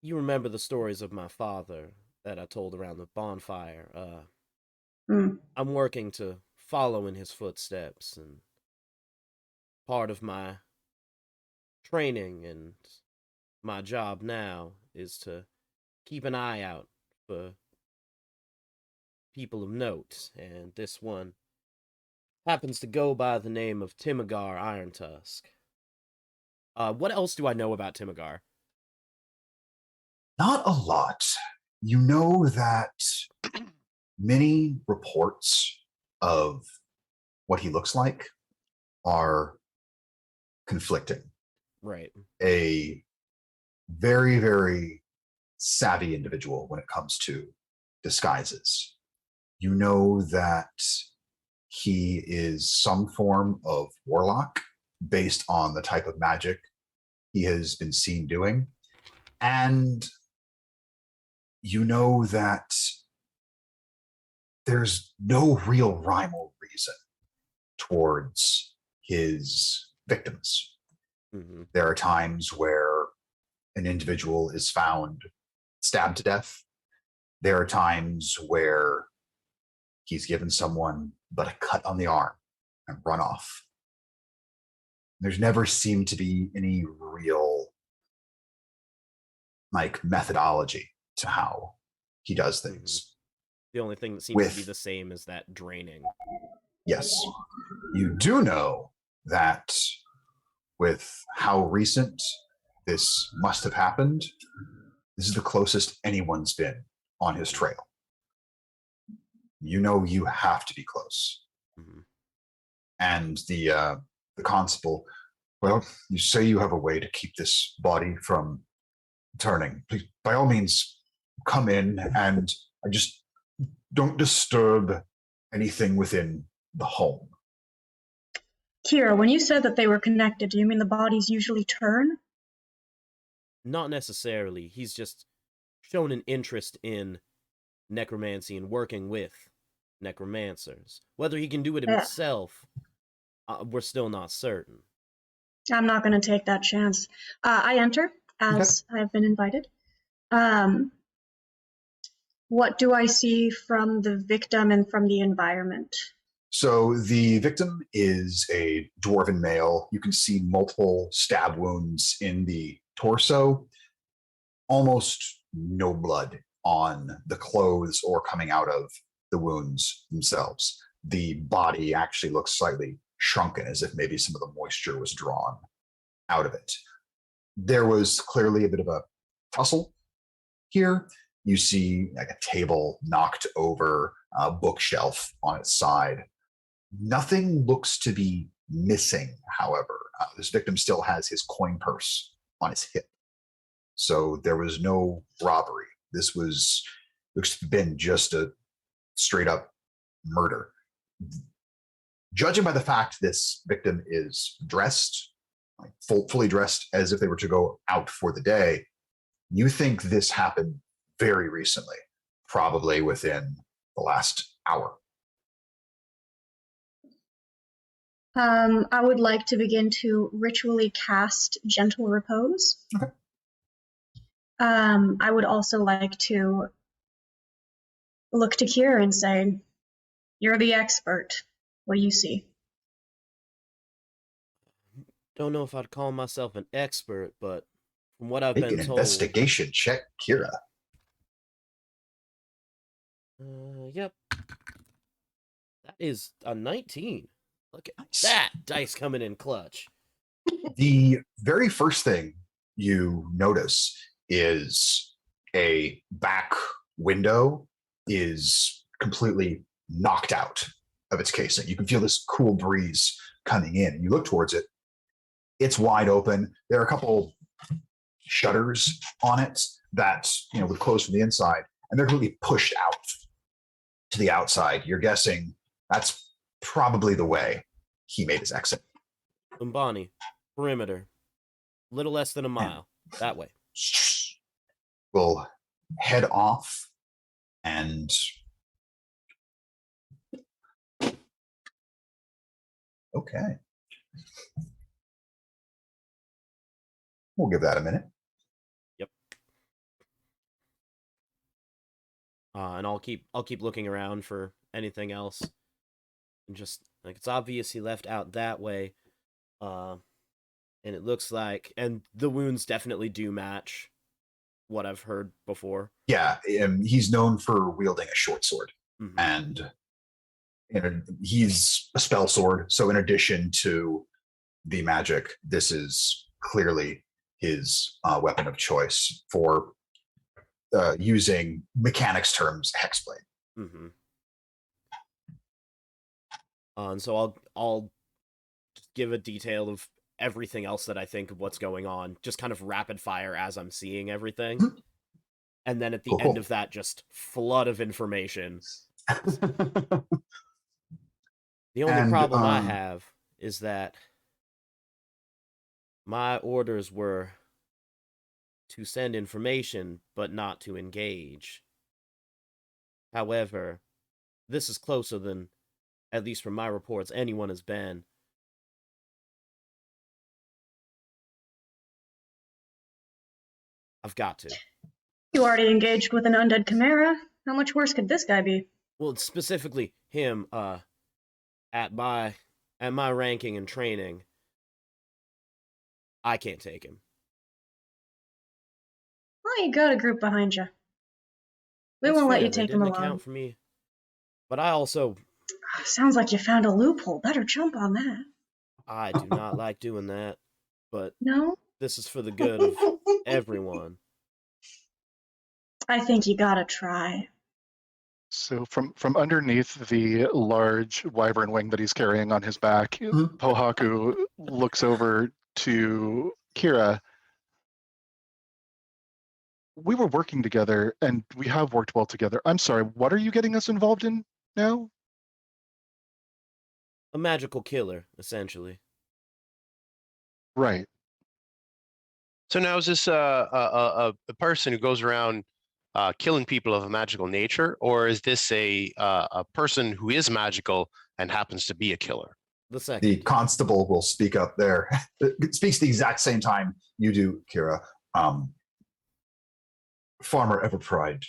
you remember the stories of my father that I told around the bonfire. Hmm. I'm working to follow in his footsteps, and part of my training and my job now is to keep an eye out for people of note, and this one happens to go by the name of Timigar Irontusk. What else do I know about Timigar? Not a lot. You know that many reports of what he looks like are conflicting. Right. A very, very savvy individual when it comes to disguises. You know that he is some form of warlock based on the type of magic he has been seen doing. And you know that there's no real rhyme or reason towards his victims. Mm-hmm. There are times where an individual is found stabbed to death. There are times where he's given someone but a cut on the arm and run off. There's never seemed to be any real methodology to how he does things. The only thing that seems to be the same is that draining. Yes. You do know that with how recent this must have happened, this is the closest anyone's been on his trail. You know you have to be close. Mm-hmm. And the constable, well, you say you have a way to keep this body from turning. Please, by all means, come in, and I just don't disturb anything within the home. Kira, when you said that they were connected, do you mean the bodies usually turn? Not necessarily. He's just shown an interest in necromancy and working with necromancers. Whether he can do it himself, we're still not certain. I'm not going to take that chance. I enter, as I've been invited. What do I see from the victim and from the environment? So the victim is a dwarven male. You can see multiple stab wounds in the torso, almost no blood on the clothes or coming out of the wounds themselves. The body actually looks slightly shrunken, as if maybe some of the moisture was drawn out of it. There was clearly a bit of a tussle here. You see like a table knocked over, a bookshelf on its side. Nothing looks to be missing, however. This victim still has his coin purse on his hip. So there was no robbery. This looks to have been just a straight up murder. Judging by the fact this victim is dressed, fully dressed as if they were to go out for the day, you think this happened very recently, probably within the last hour. I would like to begin to ritually cast Gentle Repose. Okay. I would also like to look to Kira and say, "You're the expert. What do you see?" Don't know if I'd call myself an expert, but from what I've Make been an told... investigation check, Kira. Yep. That is a 19. Look at Nice. that dice coming in clutch. The very first thing you notice is a back window is completely knocked out of its casing. You can feel this cool breeze coming in. You look towards it. It's wide open. There are a couple shutters on it that would close from the inside, and they're completely pushed out to the outside. You're guessing that's probably the way he made his exit. Umbani, perimeter, little less than a mile that way. We'll head off and okay. We'll give that a minute. Yep. And I'll keep looking around for anything else. And just like it's obvious he left out that way. And it looks like, and the wounds definitely do match what I've heard before. Yeah, he's known for wielding a short sword, Mhm. and he's a spell sword. So in addition to the magic, this is clearly his weapon of choice for using mechanics terms, hexblade. Mm-hmm. And so I'll just give a detail of everything else that I think of what's going on, just kind of rapid fire as I'm seeing everything. Mhm. And then at the Cool. end of that, just flood of information. The only problem I have is that my orders were to send information, but not to engage. However, this is closer than, at least from my reports, anyone has been. I've got to. You already engaged with an undead chimera. How much worse could this guy be? Well, specifically him, at my ranking and training, I can't take him. Well, you got a group behind you. We That's won't let fair, you they take him didn't alone. account for me. But I also, Sounds like you found a loophole. Better jump on that. I do not like doing that. But No? this is for the good of everyone. I think you gotta try. So from underneath the large wyvern wing that he's carrying on his back, Mhm. Pohaku looks over to Kira. We were working together, and we have worked well together. I'm sorry, what are you getting us involved in now? A magical killer, essentially. Right. So now is this a person who goes around killing people of a magical nature, or is this a person who is magical and happens to be a killer? The second. The constable will speak up there. It speaks the exact same time you do, Kira. Farmer Everpride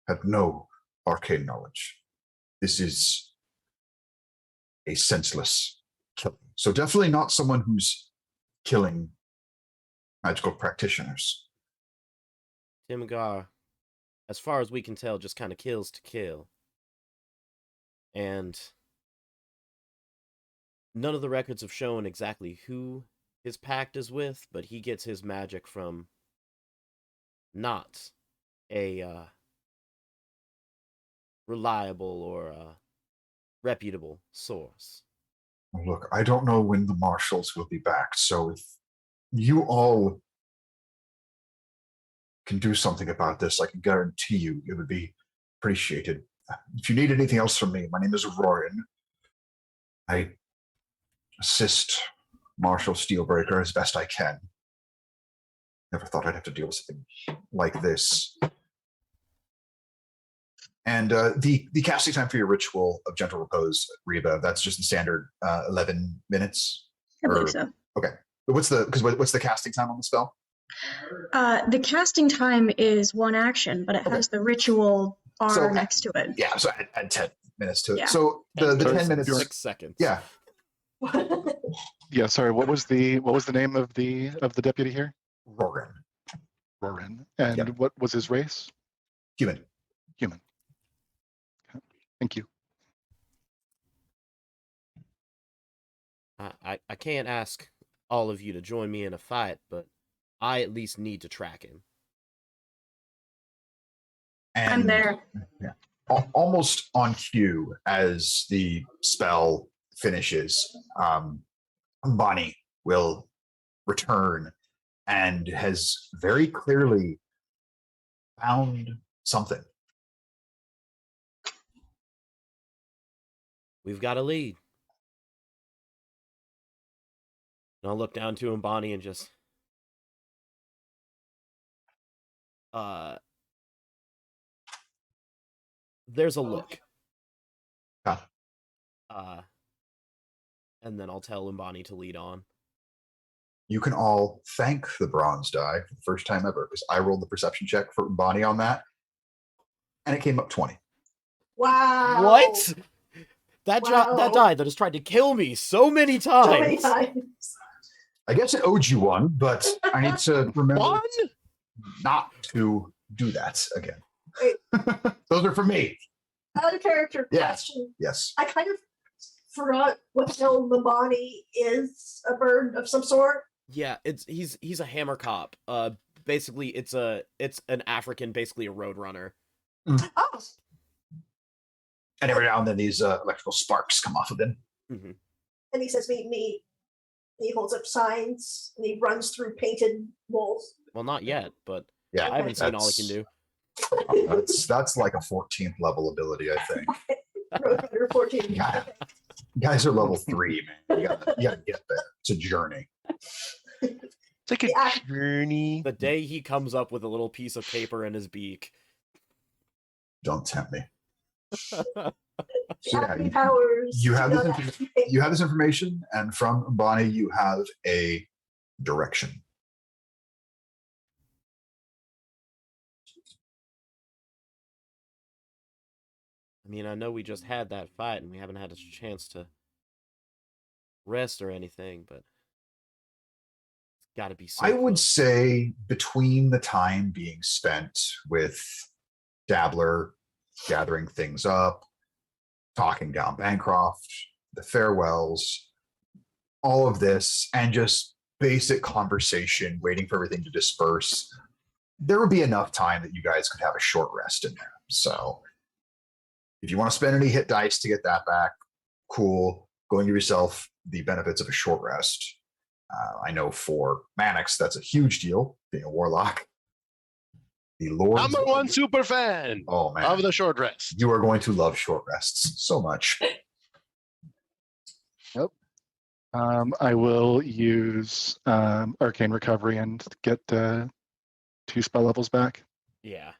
had no arcane knowledge. This is a senseless killing. So definitely not someone who's killing magical practitioners. Timgar, as far as we can tell, just kind of kills to kill. And none of the records have shown exactly who his pact is with, but he gets his magic from not a reliable or reputable source. Look, I don't know when the marshals will be back, so if you all can do something about this, I can guarantee you it would be appreciated. If you need anything else from me, my name is Rorin. I assist Marshal Steelbreaker as best I can. Never thought I'd have to deal with something like this. And the casting time for your ritual of gentle repose, Reba, that's just the standard 11 minutes. I believe so. Okay. But what's the casting time on the spell? The casting time is one action, but it has the ritual R So- next to it. Yeah, so add 10 minutes to it. Yeah. So the 10 minutes. 6 seconds. Yeah. Yeah, sorry, what was the name of the deputy here? Rorin. Rorin. And Yep. what was his race? Human. Human. Okay. Thank you. I can't ask all of you to join me in a fight, but I at least need to track him. And I'm there. Almost on cue as the spell finishes, Bonnie will return and has very clearly found something. We've got a lead. And I'll look down to Bonnie and just there's a look. Ah. And then I'll tell Umbani to lead on. You can all thank the bronze die for the first time ever, because I rolled the perception check for Bonnie on that, and it came up 20. Wow. What? That Wow. that die that has tried to kill me so many times. So many times. I guess it owed you one, but I need to remember One? not to do that again. Wait. Those are for me. Out of character Yeah. question. Yes. I kind of forgot what the hell Mabani is. A bird of some sort. Yeah, he's a hammer cop. Basically it's an African, basically a roadrunner. Oh. And every now and then these electrical sparks come off of them. Mm-hmm. And he says, meet me. And he holds up signs and he runs through painted walls. Well, not yet, but Yeah, I haven't seen all he can do. That's like a 14th level ability, I think. Roadrunner 14. Yeah. Guys are level 3, man. You gotta get there. It's a journey. It's like a Yeah. journey. The day he comes up with a little piece of paper in his beak. Don't tempt me. The So, yeah, acting powers. you have do this not information. activate. You have this information, and from Bonnie, you have a direction. I mean, I know we just had that fight and we haven't had a chance to rest or anything, but it's got to be I something. would say between the time being spent with Dabbler, gathering things up, talking down Bancroft, the farewells, all of this, and just basic conversation, waiting for everything to disperse, there would be enough time that you guys could have a short rest in there. So if you want to spend any hit dice to get that back, cool. Go and give yourself the benefits of a short rest. I know for Mannix, that's a huge deal, being a warlock. The Lord. Number one super fan Oh, man. of the short rest. You are going to love short rests so much. I will use Arcane Recovery and get 2 spell levels back. Yeah,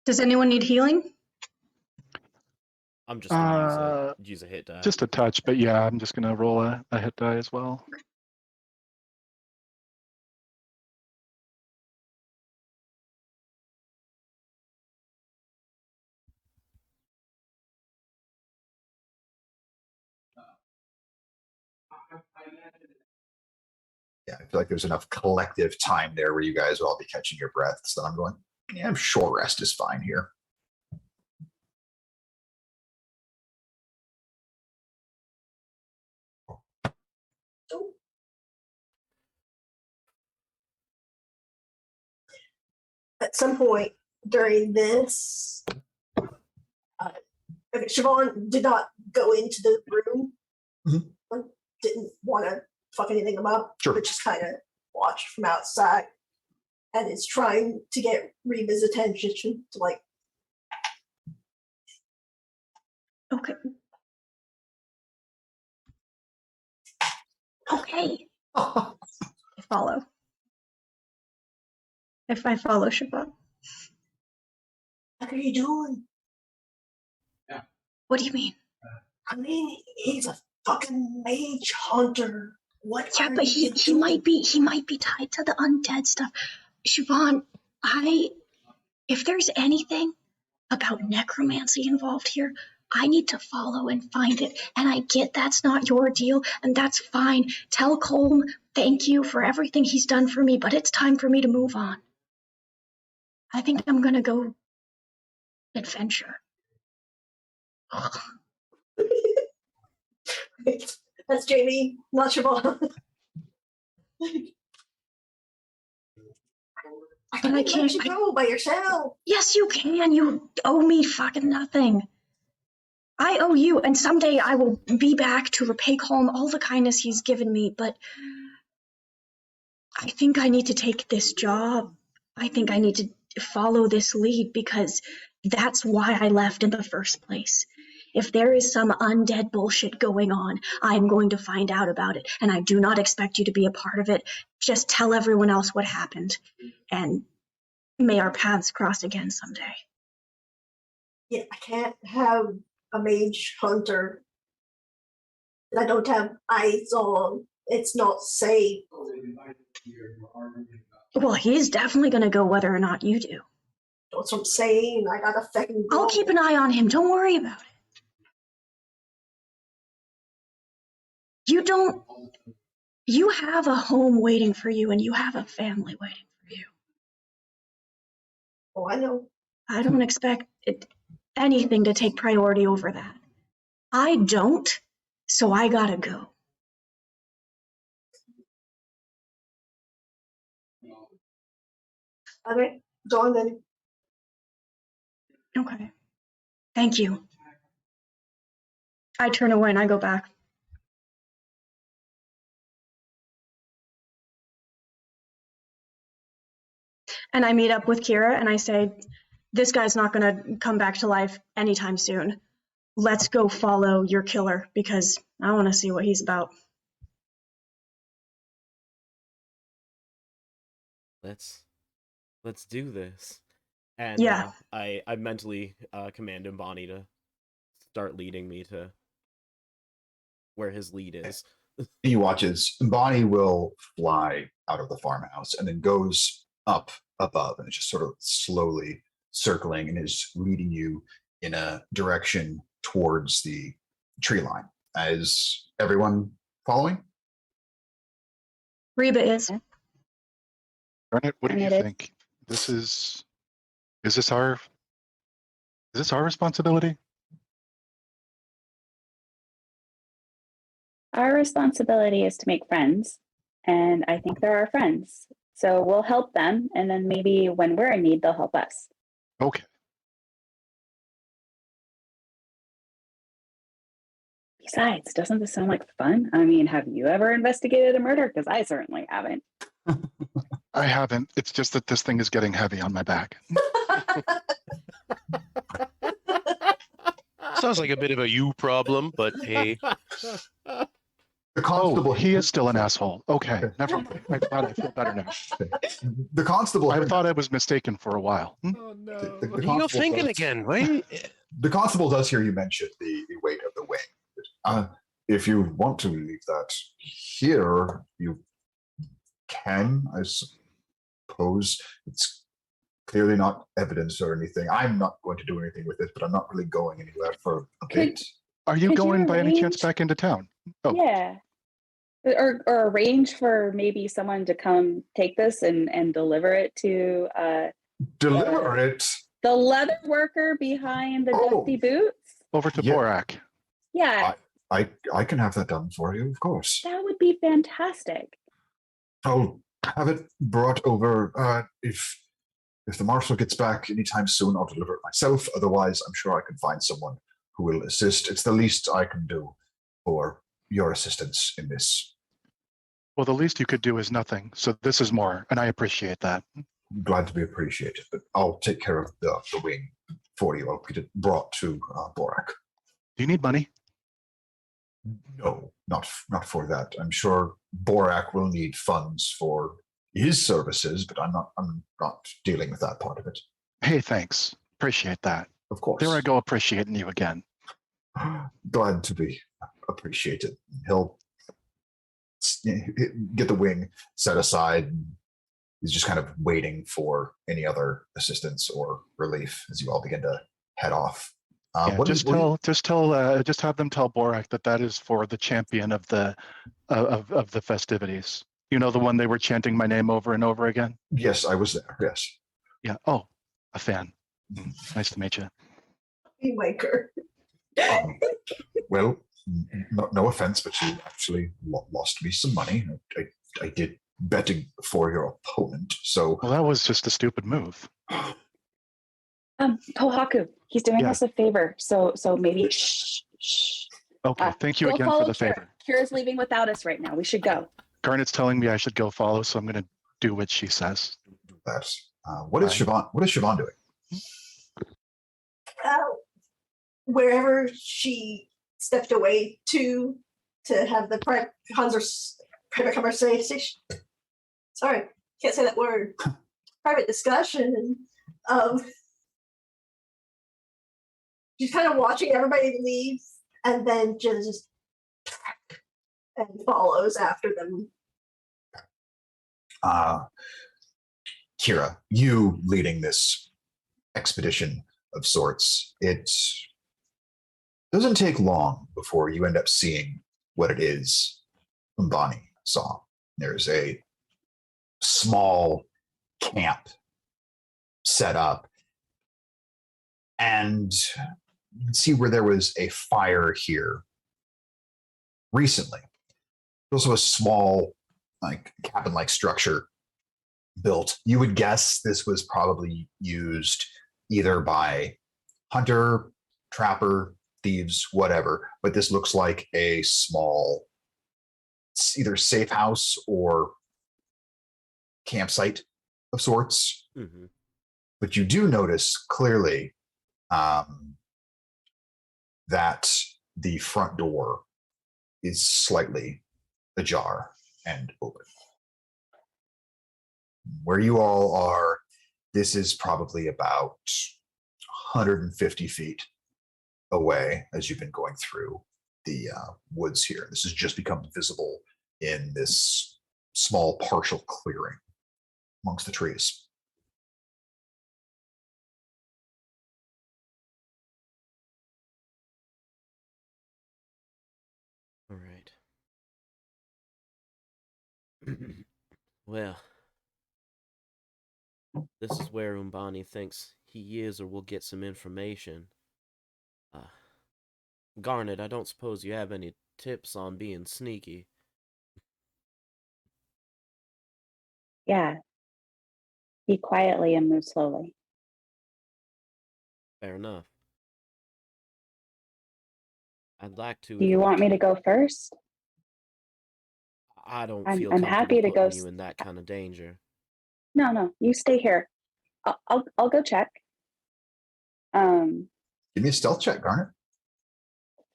Does anyone need healing? I'm just gonna use a hit die. Just a touch, but yeah, I'm just going to roll a hit die as well. Yeah, I feel like there's enough collective time there where you guys will all be catching your breaths. So I'm going, yeah, short rest is fine here. At some point during this, Siobhan did not go into the room. Mhm. Didn't want to fuck anything up, Sure. but just kind of watched from outside, and is trying to get Reva's attention to like. Okay. Okay. I follow. If I follow Siobhan. What are you doing? What do you mean? I mean, he's a fucking mage hunter. What? Yeah, are but you he might be tied to the undead stuff. Siobhan, if there's anything about necromancy involved here, I need to follow and find it. And I get that's not your deal, and that's fine. Tell Colm thank you for everything he's done for me, but it's time for me to move on. I think I'm gonna go adventure. That's Jamie, not Siobhan. But I let can't. you go by yourself. Yes, you can. You owe me fucking nothing. I owe you, and someday I will be back to repay Colm all the kindness he's given me, but I think I need to take this job. I think I need to follow this lead because that's why I left in the first place. If there is some undead bullshit going on, I'm going to find out about it, and I do not expect you to be a part of it. Just tell everyone else what happened, and may our paths cross again someday. Yeah, I can't have a mage hunter that I don't have eyes on. It's not safe. Well, he's definitely going to go whether or not you do. That's what I'm saying. I gotta fucking go. I'll keep an eye on him. Don't worry about it. You have a home waiting for you, and you have a family waiting for you. Oh, I know. I don't expect anything to take priority over that. I don't, so I gotta go. Okay, go on then. Okay. Thank you. I turn away and I go back. And I meet up with Kira and I say, this guy's not gonna come back to life anytime soon. Let's go follow your killer because I wanna see what he's about. Let's do this. And Yeah. I mentally command Imbani to start leading me to where his lead is. He watches. Bonnie will fly out of the farmhouse and then goes up above and it's just sort of slowly circling and is leading you in a direction towards the tree line. Is everyone following? Reba is. Garnet, what do you Garnet. think? Is this our responsibility? Our responsibility is to make friends, and I think they're our friends. So we'll help them, and then maybe when we're in need, they'll help us. Okay. Besides, doesn't this sound like fun? I mean, have you ever investigated a murder? Because I certainly haven't. I haven't. It's just that this thing is getting heavy on my back. Sounds like a bit of a you problem, but hey. The constable. Oh, he is still an asshole. Okay, never mind. I'm glad I feel better now. The constable. I thought I was mistaken for a while. Oh no. The What are you constable thinking does- again? Wait. The constable does hear you mention the weight of the wing. If you want to leave that here, you can, I suppose. It's clearly not evidence or anything. I'm not going to do anything with it, but I'm not really going anywhere for a Could- bit. Are you Could you going by any chance arrange- back into town? Oh. Yeah. Or arrange for maybe someone to come take this and deliver it to Deliver it. the leather worker behind the Oh. dusty boots. Over to Yeah. Borak. Yeah, I can have that done for you, of course. that would be fantastic. I'll have it brought over. If the marshal gets back anytime soon, I'll deliver it myself. Otherwise, I'm sure I can find someone who will assist. It's the least I can do for your assistance in this. Well, the least you could do is nothing. So this is more, and I appreciate that. I'm glad to be appreciated, but I'll take care of the wing for you. I'll get it brought to Borak. Do you need money? No, not for that. I'm sure Borak will need funds for his services, but I'm not dealing with that part of it. Hey, thanks. Appreciate that. Of course. There I go appreciating you again. Glad to be appreciated. He'll get the wing set aside. And he's just kind of waiting for any other assistance or relief as you all begin to head off. Yeah, just have them tell Borak that is for the champion of the festivities. You know, the one they were chanting my name over and over again. Yes, I was there. Yes. Yeah. Oh, a fan. Nice to meet you. Waker. Well, no offense, but you actually lost me some money. I did betting for your opponent. So Well, that was just a stupid move. Pohaku, he's doing Yeah. us a favor. So maybe shh. Okay, thank you Go again for follow the Kira. favor. Kira's leaving without us right now. We should go. Garnet's telling me I should go follow, so I'm going to do what she says. that's what is Right. Siobhan? What is Siobhan doing? Wherever she stepped away to have the private conversation. Sorry, can't say that word. Private discussion. And she's kind of watching everybody leave, and then just and follows after them. Kira, you leading this expedition of sorts, it doesn't take long before you end up seeing what it is Umbani saw. There's a small camp set up, and you can see where there was a fire here recently. There's also a small, like cabin-like structure built. You would guess this was probably used either by hunter, trapper, thieves, whatever, but this looks like a small, it's either safe house or campsite of sorts. Mm-hmm. But you do notice clearly that the front door is slightly ajar and open. Where you all are, this is probably about 150 feet away as you've been going through the woods here. This has just become visible in this small partial clearing amongst the trees. All right. Well, this is where Umbani thinks he is or will get some information. Garnet, I don't suppose you have any tips on being sneaky. Yeah. Be quietly and move slowly. Fair enough. I'd like to. Do you want me to go first? I don't I'm feel happy comfortable to go putting you in that kind of danger. No, you stay here. I'll go check. Give me a stealth check, Garnet.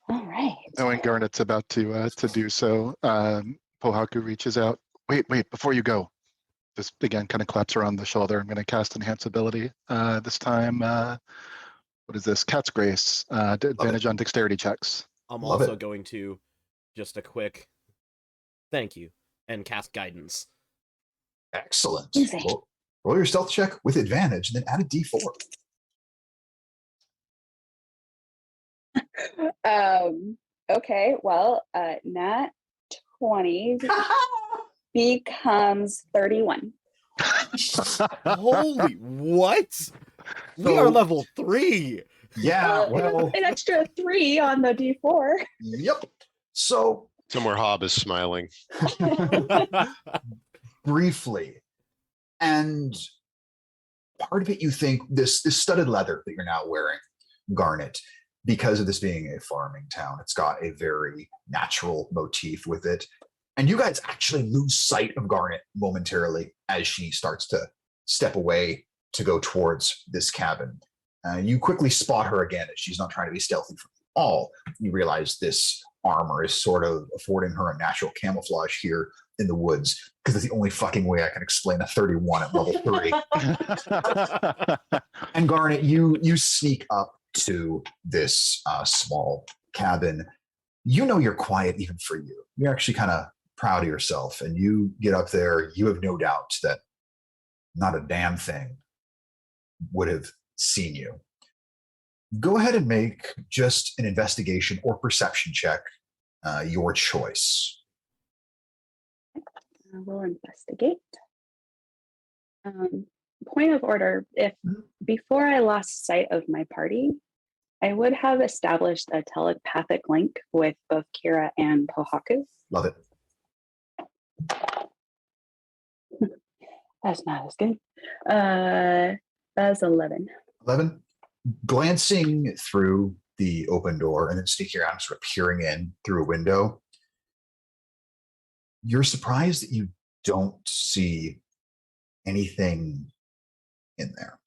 All right. Knowing Garnet's about to do so, Pohaku reaches out. Wait, before you go. Just again, kind of claps her on the shoulder. I'm going to cast Enhance Ability. This time, what is this? Cat's Grace. Advantage on dexterity checks. I'm Love also it. going to just a quick thank you and cast guidance. Excellent. Easy. Roll your stealth check with advantage, and then add a d4. Okay, well, nat 20 becomes 31. Holy what? We are So- level 3. Yeah, well, An extra 3 on the d4. yep. So Somewhere Hob is smiling. briefly, and part of it you think this studded leather that you're now wearing, Garnet, because of this being a farming town, it's got a very natural motif with it. And you guys actually lose sight of Garnet momentarily as she starts to step away to go towards this cabin. You quickly spot her again as she's not trying to be stealthy from you all. You realize this armor is sort of affording her a natural camouflage here in the woods, because it's the only fucking way I can explain a 31 at level 3. And Garnet, you sneak up to this small cabin. You know you're quiet even for you. You're actually kind of proud of yourself, and you get up there. You have no doubt that not a damn thing would have seen you. Go ahead and make just an investigation or perception check, your choice. We'll investigate. Point of order, if before I lost sight of my party, I would have established a telepathic link with both Kira and Pohaku. Love it. That's not as good. That's 11. 11. Glancing through the open door and then sneaking around, sort of peering in through a window, you're surprised that you don't see anything in there.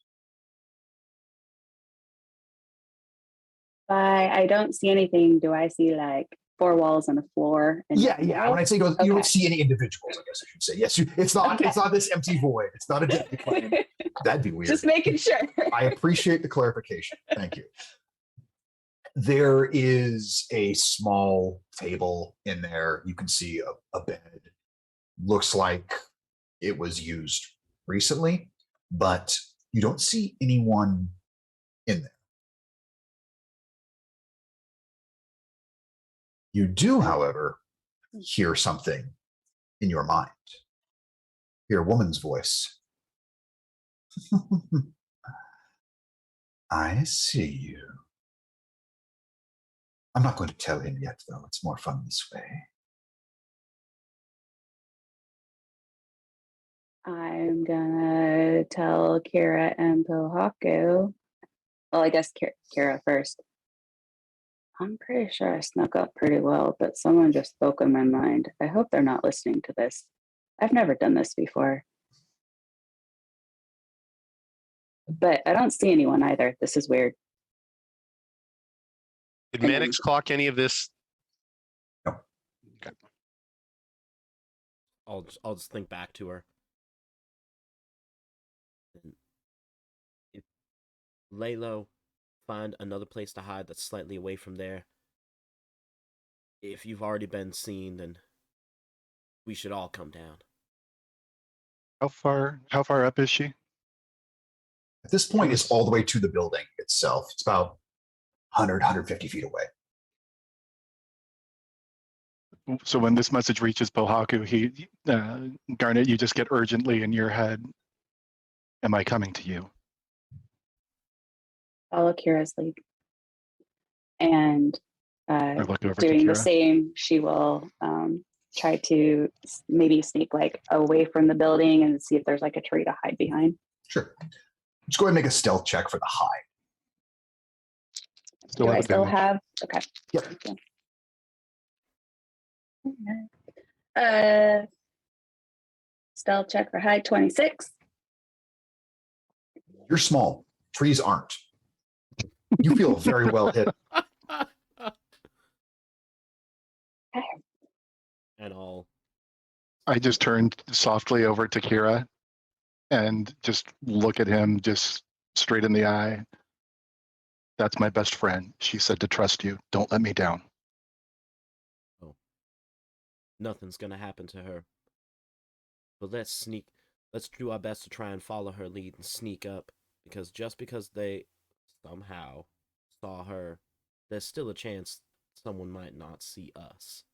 I don't see anything. Do I see like four walls and a floor? And Yeah. nothing When I else? say you don't Okay. see any individuals, I guess I should say. Yes, it's not. Okay. It's not this empty void. It's not a deadly flame. That'd be weird. Just making sure. I appreciate the clarification. Thank you. There is a small table in there. You can see a bed. Looks like it was used recently, but you don't see anyone in there. You do, however, hear something in your mind. Hear a woman's voice. I see you. I'm not going to tell him yet, though. It's more fun this way. I'm gonna tell Kira and Pohaku. Well, I guess Kira first. I'm pretty sure I snuck up pretty well, but someone just spoke in my mind. I hope they're not listening to this. I've never done this before. But I don't see anyone either. This is weird. Did Mannix clock any of this? I'll just think back to her. And if lay low, find another place to hide that's slightly away from there. If you've already been seen, then we should all come down. How far up is she? At this point, it's all the way to the building itself. It's about 100, 150 feet away. So when this message reaches Pohaku, Garnet, you just get urgently in your head, am I coming to you? Follow Kira's lead. And Or look over to doing the Kira? same, she will try to maybe sneak like away from the building and see if there's like a tree to hide behind. Sure. Just go ahead and make a stealth check for the hide. Still Do I have still advantage. have? Okay. Yep. Stealth check for hide 26. You're small. Trees aren't. You feel very well hidden. And all. I just turned softly over to Kira and just look at him just straight in the eye. That's my best friend. She said to trust you. Don't let me down. Nothing's gonna happen to her. But let's do our best to try and follow her lead and sneak up, because just because they somehow saw her, there's still a chance someone might not see us.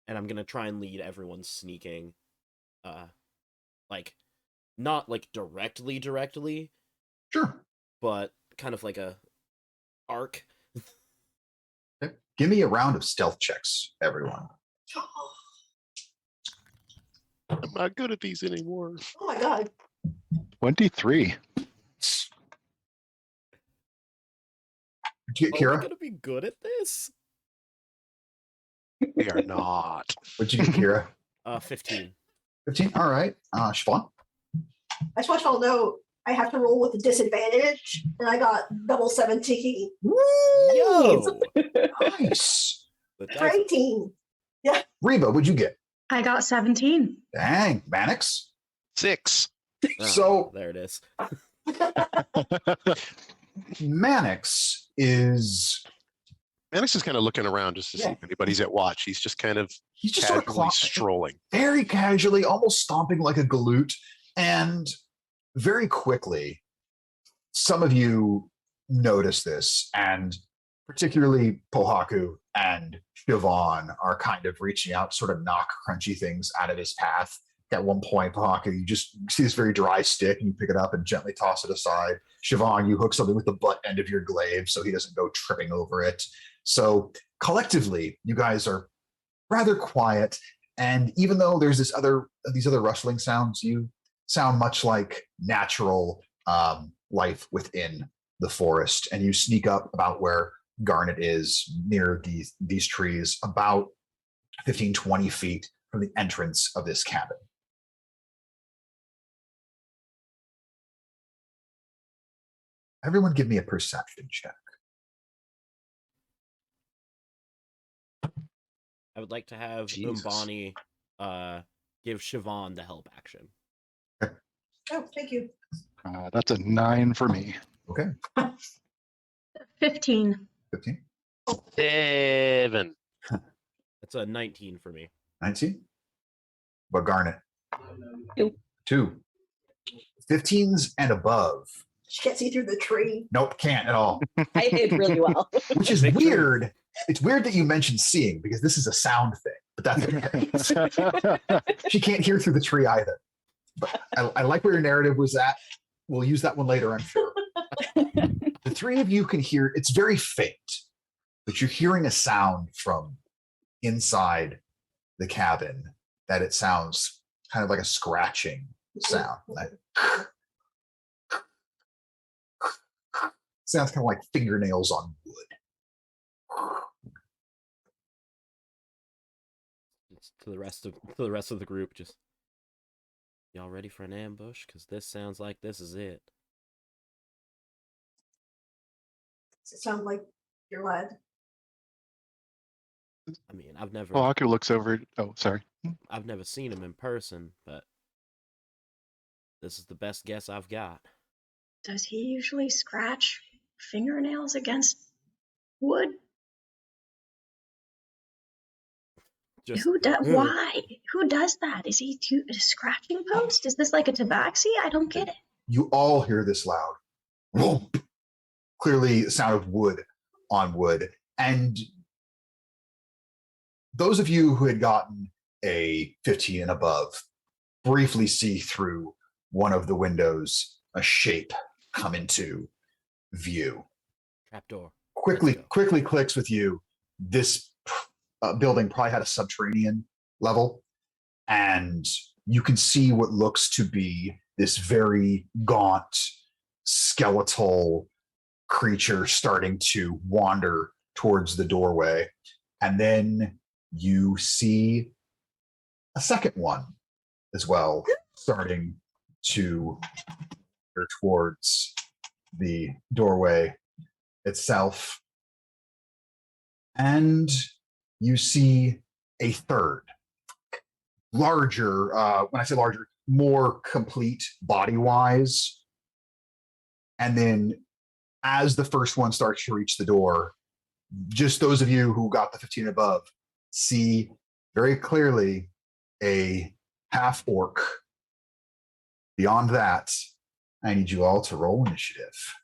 And I'm gonna try and lead everyone sneaking, like, not like directly, Sure. but kind of like a arc. Okay. Give me a round of stealth checks, everyone. I'm not good at these anymore. Oh my god. 23. Did you get Are we Kira? gonna be good at this? They are not. What'd you get, Kira? 15. 15? All right. Siobhan? I just want you all to know I have to roll with a disadvantage, and I got double 17. Yo! Nice. The For dice- 18. Reba, what'd you get? I got 17. Dang, Mannix. 6. Ah, So- there it is. Mannix is Mannix is kind of looking around just to see Yeah. if anybody's at watch. He's just kind of he's just sort of casually strolling. very casually, almost stomping like a galoot. And very quickly, some of you notice this, and particularly Pohaku and Siobhan are kind of reaching out, to sort of knock crunchy things out of his path. At one point, Pohaku, you just see this very dry stick and you pick it up and gently toss it aside. Siobhan, you hook something with the butt end of your glaive so he doesn't go tripping over it. So collectively, you guys are rather quiet. And even though there's these other rustling sounds, you sound much like natural life within the forest. And you sneak up about where Garnet is, near these trees, about 15, 20 feet from the entrance of this cabin. Everyone give me a perception check. I would like to have Jesus. Umbani give Siobhan the help action. Oh, thank you. That's a 9 for me. Okay, 15. 15, 7. That's a 19 for me. 19. But Garnet? 2. 2. 15s and above. She can't see through the tree. Nope, can't at all. I hid really well. Which is Victory. weird. It's weird that you mentioned seeing because this is a sound thing, but that's okay. She can't hear through the tree either. But I like where your narrative was at. We'll use that one later, I'm sure. The three of you can hear, it's very faint, but you're hearing a sound from inside the cabin that it sounds kind of like a scratching sound. Like, sounds kind of like fingernails on wood. It's to the rest of the group, just y'all ready for an ambush? Because this sounds like this is it. Does it sound like your lad? I mean, I've never Pohaku looks over. Oh, sorry. seen him in person, but this is the best guess I've got. Does he usually scratch fingernails against wood? Just Why? Who does that? Is he a scratching post? Is this like a tabaxi? I don't get it. You all hear this loud. Whoomp. Clearly, the sound of wood on wood. And those of you who had gotten a 15 and above briefly see through one of the windows a shape come into view. trapdoor. Quickly Let's go. clicks with you. This building probably had a subterranean level, and you can see what looks to be this very gaunt, skeletal creature starting to wander towards the doorway. And then you see a second one as well, starting to wander towards the doorway itself. And you see a third, larger, when I say larger, more complete body-wise. And then as the first one starts to reach the door, just those of you who got the 15 above see very clearly a half-orc. Beyond that, I need you all to roll initiative.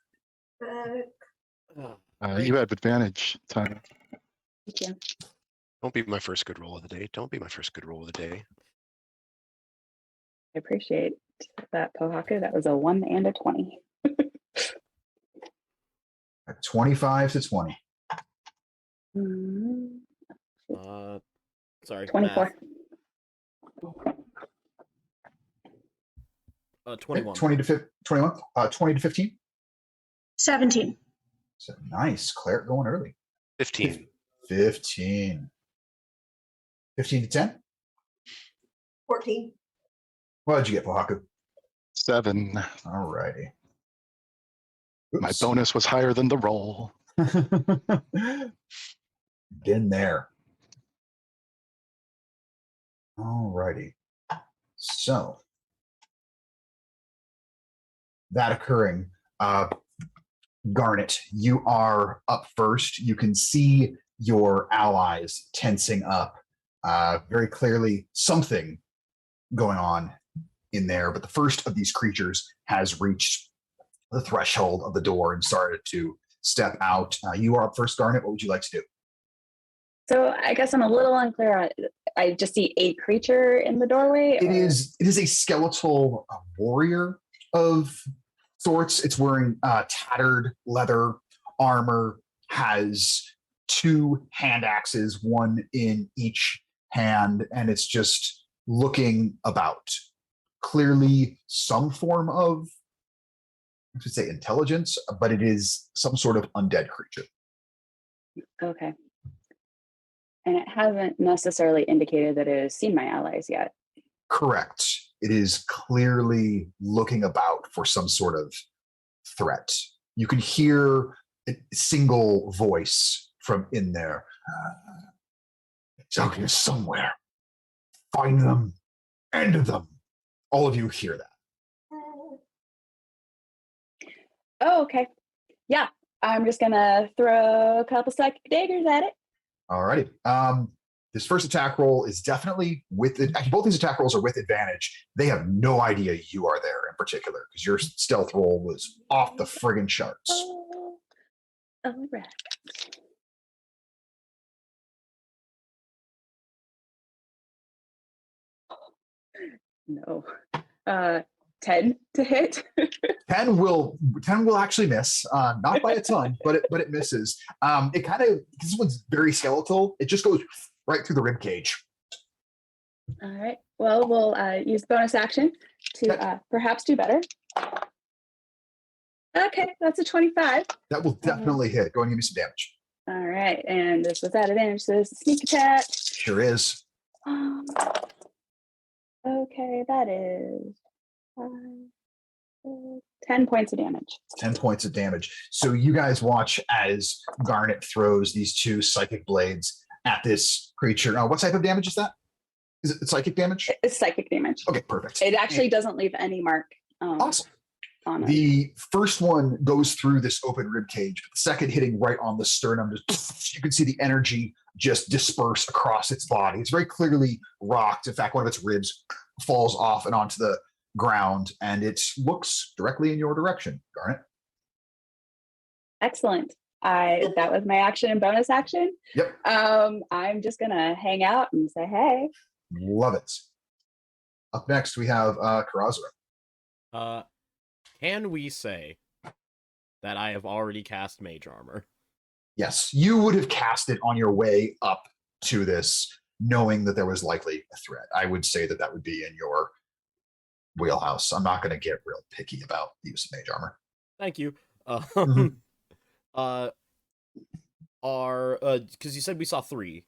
You have advantage, Tanya. Thank you. Don't be my first good roll of the day. Don't be my first good roll of the day. I appreciate that, Pohaku. That was a 1 and a 20. 25 to 20. Sorry. 24. Math. 21. 21. 20 to 15. 17. So nice. Claire going early. 15. 15. 15 to 10. 14. What did you get, Pohaku? 7. All righty. My bonus was higher than the roll. Get in there. All righty. So that occurring, Garnet, you are up first. You can see your allies tensing up. Very clearly something going on in there, but the first of these creatures has reached the threshold of the door and started to step out. You are up first, Garnet. What would you like to do? So I guess I'm a little unclear. I just see a creature in the doorway. It is a skeletal warrior of sorts. It's wearing tattered leather armor, has 2 hand axes, one in each hand, and it's just looking about. Clearly, some form of, I should say, intelligence, but it is some sort of undead creature. Okay. And it hasn't necessarily indicated that it has seen my allies yet. Correct. It is clearly looking about for some sort of threat. You can hear a single voice from in there. It's out here somewhere. Find them. End them. All of you hear that. Oh, okay. Yeah, I'm just gonna throw a couple psychic daggers at it. Alrighty. This first attack roll is definitely with it. Actually, both these attack rolls are with advantage. They have no idea you are there in particular because your stealth roll was off the friggin' charts. Oh, all right. No. 10 to hit. 10 will actually miss, not by a ton, but it misses. It kind of, this one's very skeletal. It just goes right through the rib cage. All right. Well, we'll use the bonus action to perhaps do better. Okay, that's a 25. That will definitely hit. Go and give me some damage. All right, and this was at advantage, so this is a sneak attack. Sure is. Okay, that is 10 points of damage. 10 points of damage. So you guys watch as Garnet throws these two psychic blades at this creature. What type of damage is that? Is it psychic damage? It's psychic damage. Okay, perfect. It actually doesn't leave any mark Awesome. on it. The first one goes through this open rib cage, but the second hitting right on the sternum, just, you can see the energy just disperse across its body. It's very clearly rocked. In fact, one of its ribs falls off and onto the ground, and it looks directly in your direction, Garnet. Excellent. That was my action and bonus action. Yep. I'm just gonna hang out and say hey. Love it. Up next, we have Karazura. Can we say that I have already cast Mage Armor? Yes, you would have cast it on your way up to this, knowing that there was likely a threat. I would say that that would be in your wheelhouse. I'm not going to get real picky about the use of Mage Armor. Thank you. Mhm. Because you said we saw 3.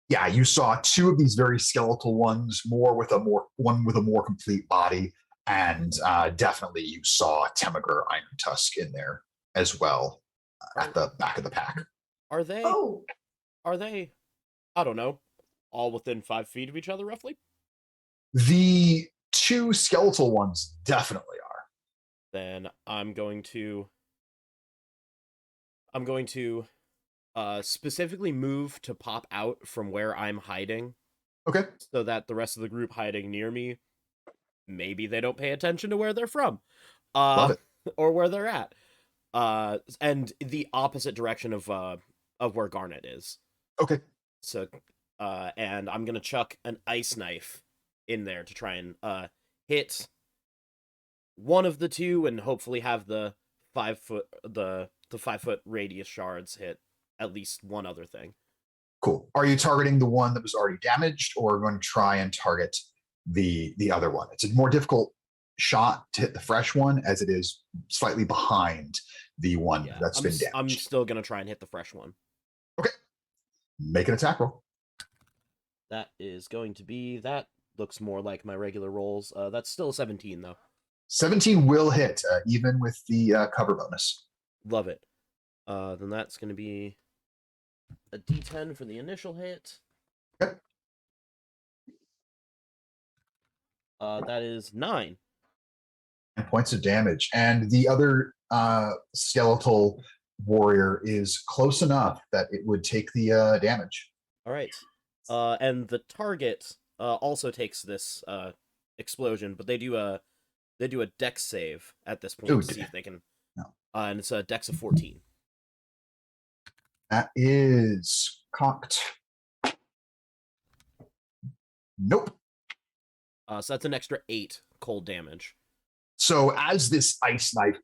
Yeah, you saw 2 of these very skeletal ones, one with a more complete body, and definitely you saw Temagur Iron Tusk in there as well at the back of the pack. Are they? Oh, Are they? I don't know. All within 5 feet of each other, roughly. The 2 skeletal ones definitely are. Then I'm going to specifically move to pop out from where I'm hiding, Okay. so that the rest of the group hiding near me, maybe they don't pay attention to where they're from, Love it. or where they're at, and the opposite direction of where Garnet is. Okay. So, and I'm gonna chuck an ice knife in there to try and hit one of the 2, and hopefully have the 5 foot the 5 foot radius shards hit at least one other thing. Cool. Are you targeting the one that was already damaged, or going to try and target the other one? It's a more difficult shot to hit the fresh one, as it is slightly behind the one that's been damaged. I'm still gonna try and hit the fresh one. Okay. Make an attack roll. That is going to be, that looks more like my regular rolls. That's still a 17 though. 17 will hit, even with the cover bonus. Love it. Then that's going to be a D10 for the initial hit. Okay. That is 9. 9 points of damage. And the other skeletal warrior is close enough that it would take the damage. All right. And the target also takes this explosion, but they do a dex save at this point Ooh, to see if they can. no. And it's a dex of 14. That is cocked. Nope. So that's an extra 8 cold damage. So as this ice knife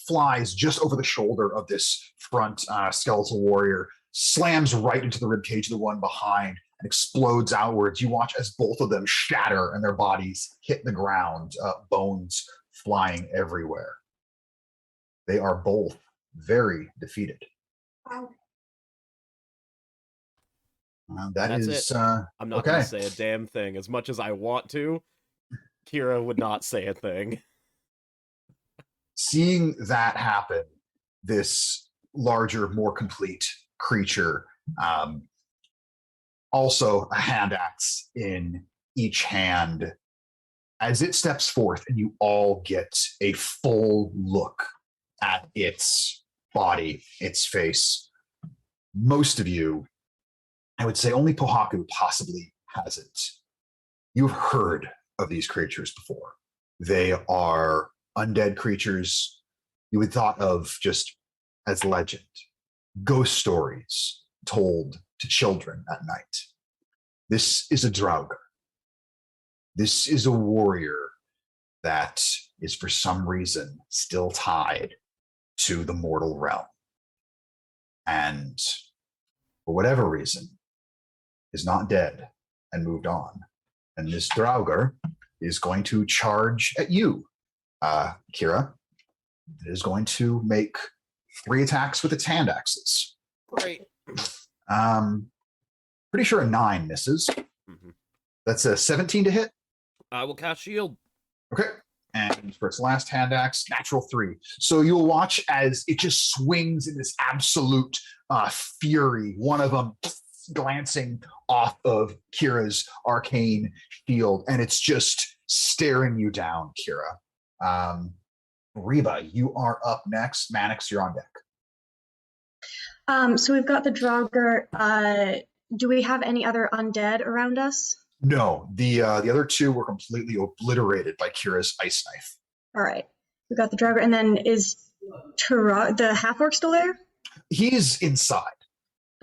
flies just over the shoulder of this front skeletal warrior, slams right into the ribcage of the one behind, and explodes outwards. You watch as both of them shatter and their bodies hit the ground, bones flying everywhere. They are both very defeated. Wow. That That's is I'm not okay. going to say a damn thing. As much as I want to, Kira would not say a thing. Seeing that happen, this larger, more complete creature, also a hand axe in each hand, as it steps forth, and you all get a full look at its body, its face. Most of you, I would say only Pohaku possibly hasn't. You've heard of these creatures before. They are undead creatures you would thought of just as legend, ghost stories told to children at night. This is a Draugr. This is a warrior that is for some reason still tied to the mortal realm. And for whatever reason, is not dead and moved on. And this Draugr is going to charge at you, Kira. It is going to make 3 attacks with its hand axes. Great. Pretty sure a 9 misses. Mhm. That's a 17 to hit. I will cast shield. Okay. And for its last hand axe, natural 3. So you'll watch as it just swings in this absolute fury. One of them glancing off of Kira's arcane shield, and it's just staring you down, Kira. Reba, you are up next. Mannix, you're on deck. So we've got the Draugr. Do we have any other undead around us? No, the other 2 were completely obliterated by Kira's ice knife. All right. We've got the Draugr. And then is the half-orc still there? He's inside.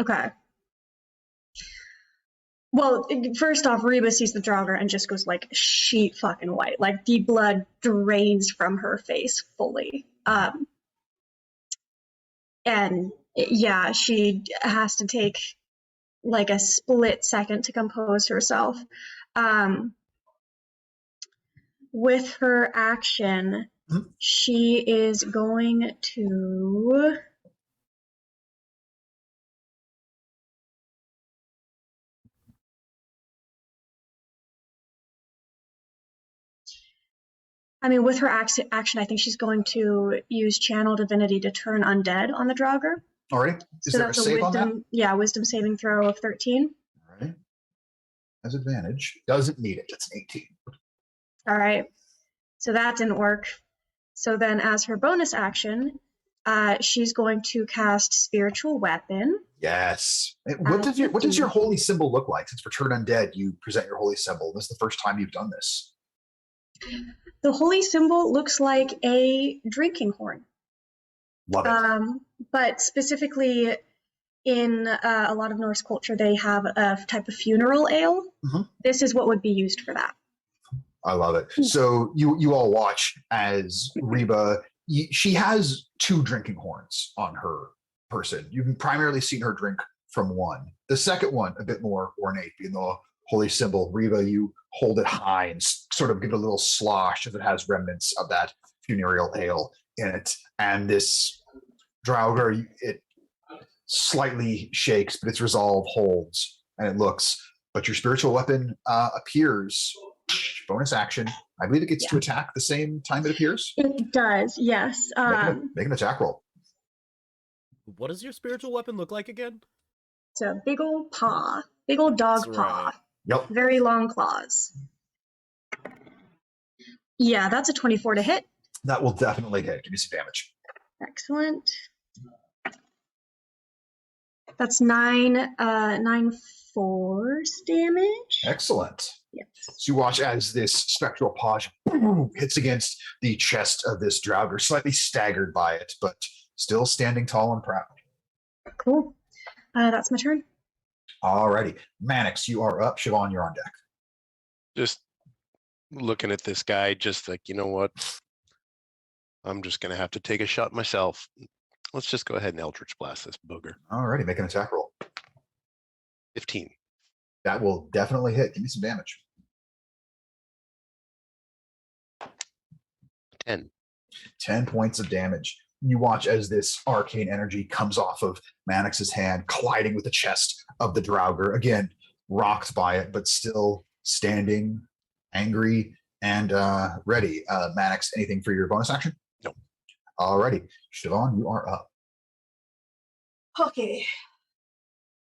Okay. Well, first off, Reba sees the Draugr and just goes like sheet fucking white. Like the blood drains from her face fully. And yeah, she has to take like a split second to compose herself. With her action, she is going to... I mean, with her action, I think she's going to use Channel Divinity to turn undead on the Draugr. All right. Is So there a that's a save on that? wisdom, yeah, wisdom saving throw of 13. All right. Has advantage. Doesn't need it. It's an 18. All right. So that didn't work. So then as her bonus action, she's going to cast Spiritual Weapon. Yes. What does your holy symbol look like? Since for Turn Undead, you present your holy symbol. This is the first time you've done this. The holy symbol looks like a drinking horn. Love it. But specifically in a lot of Norse culture, they have a type of funeral ale. Mhm. This is what would be used for that. I love it. So you all watch as Reba, she has 2 drinking horns on her person. You've primarily seen her drink from one. The second one, a bit more ornate, being the holy symbol. Reba, you hold it high and sort of give it a little slosh as it has remnants of that funereal ale in it. And this Draugr, it slightly shakes, but its resolve holds and it looks. But your spiritual weapon appears. Bonus action. I believe it gets to attack the same time it appears. It does, yes. Make an attack roll. What does your spiritual weapon look like again? It's a big old paw, big old dog That's paw, right. Yep. very long claws. Yeah, that's a 24 to hit. That will definitely hit. Give me some damage. Excellent. That's 9 force damage. Excellent. Yes. So you watch as this spectral paw hits against the chest of this Draugr, slightly staggered by it, but still standing tall and proud. Cool. That's my turn. Alrighty. Mannix, you are up. Siobhan, you're on deck. Just looking at this guy, just like, you know what? I'm just going to have to take a shot myself. Let's just go ahead and Eldritch Blast this booger. Alrighty, make an attack roll. 15. That will definitely hit. Give me some damage. 10. 10 points of damage. You watch as this arcane energy comes off of Mannix's hand, colliding with the chest of the Draugr. Again, rocked by it, but still standing, angry, and ready. Mannix, anything for your bonus action? No. Alrighty. Siobhan, you are up. Okay.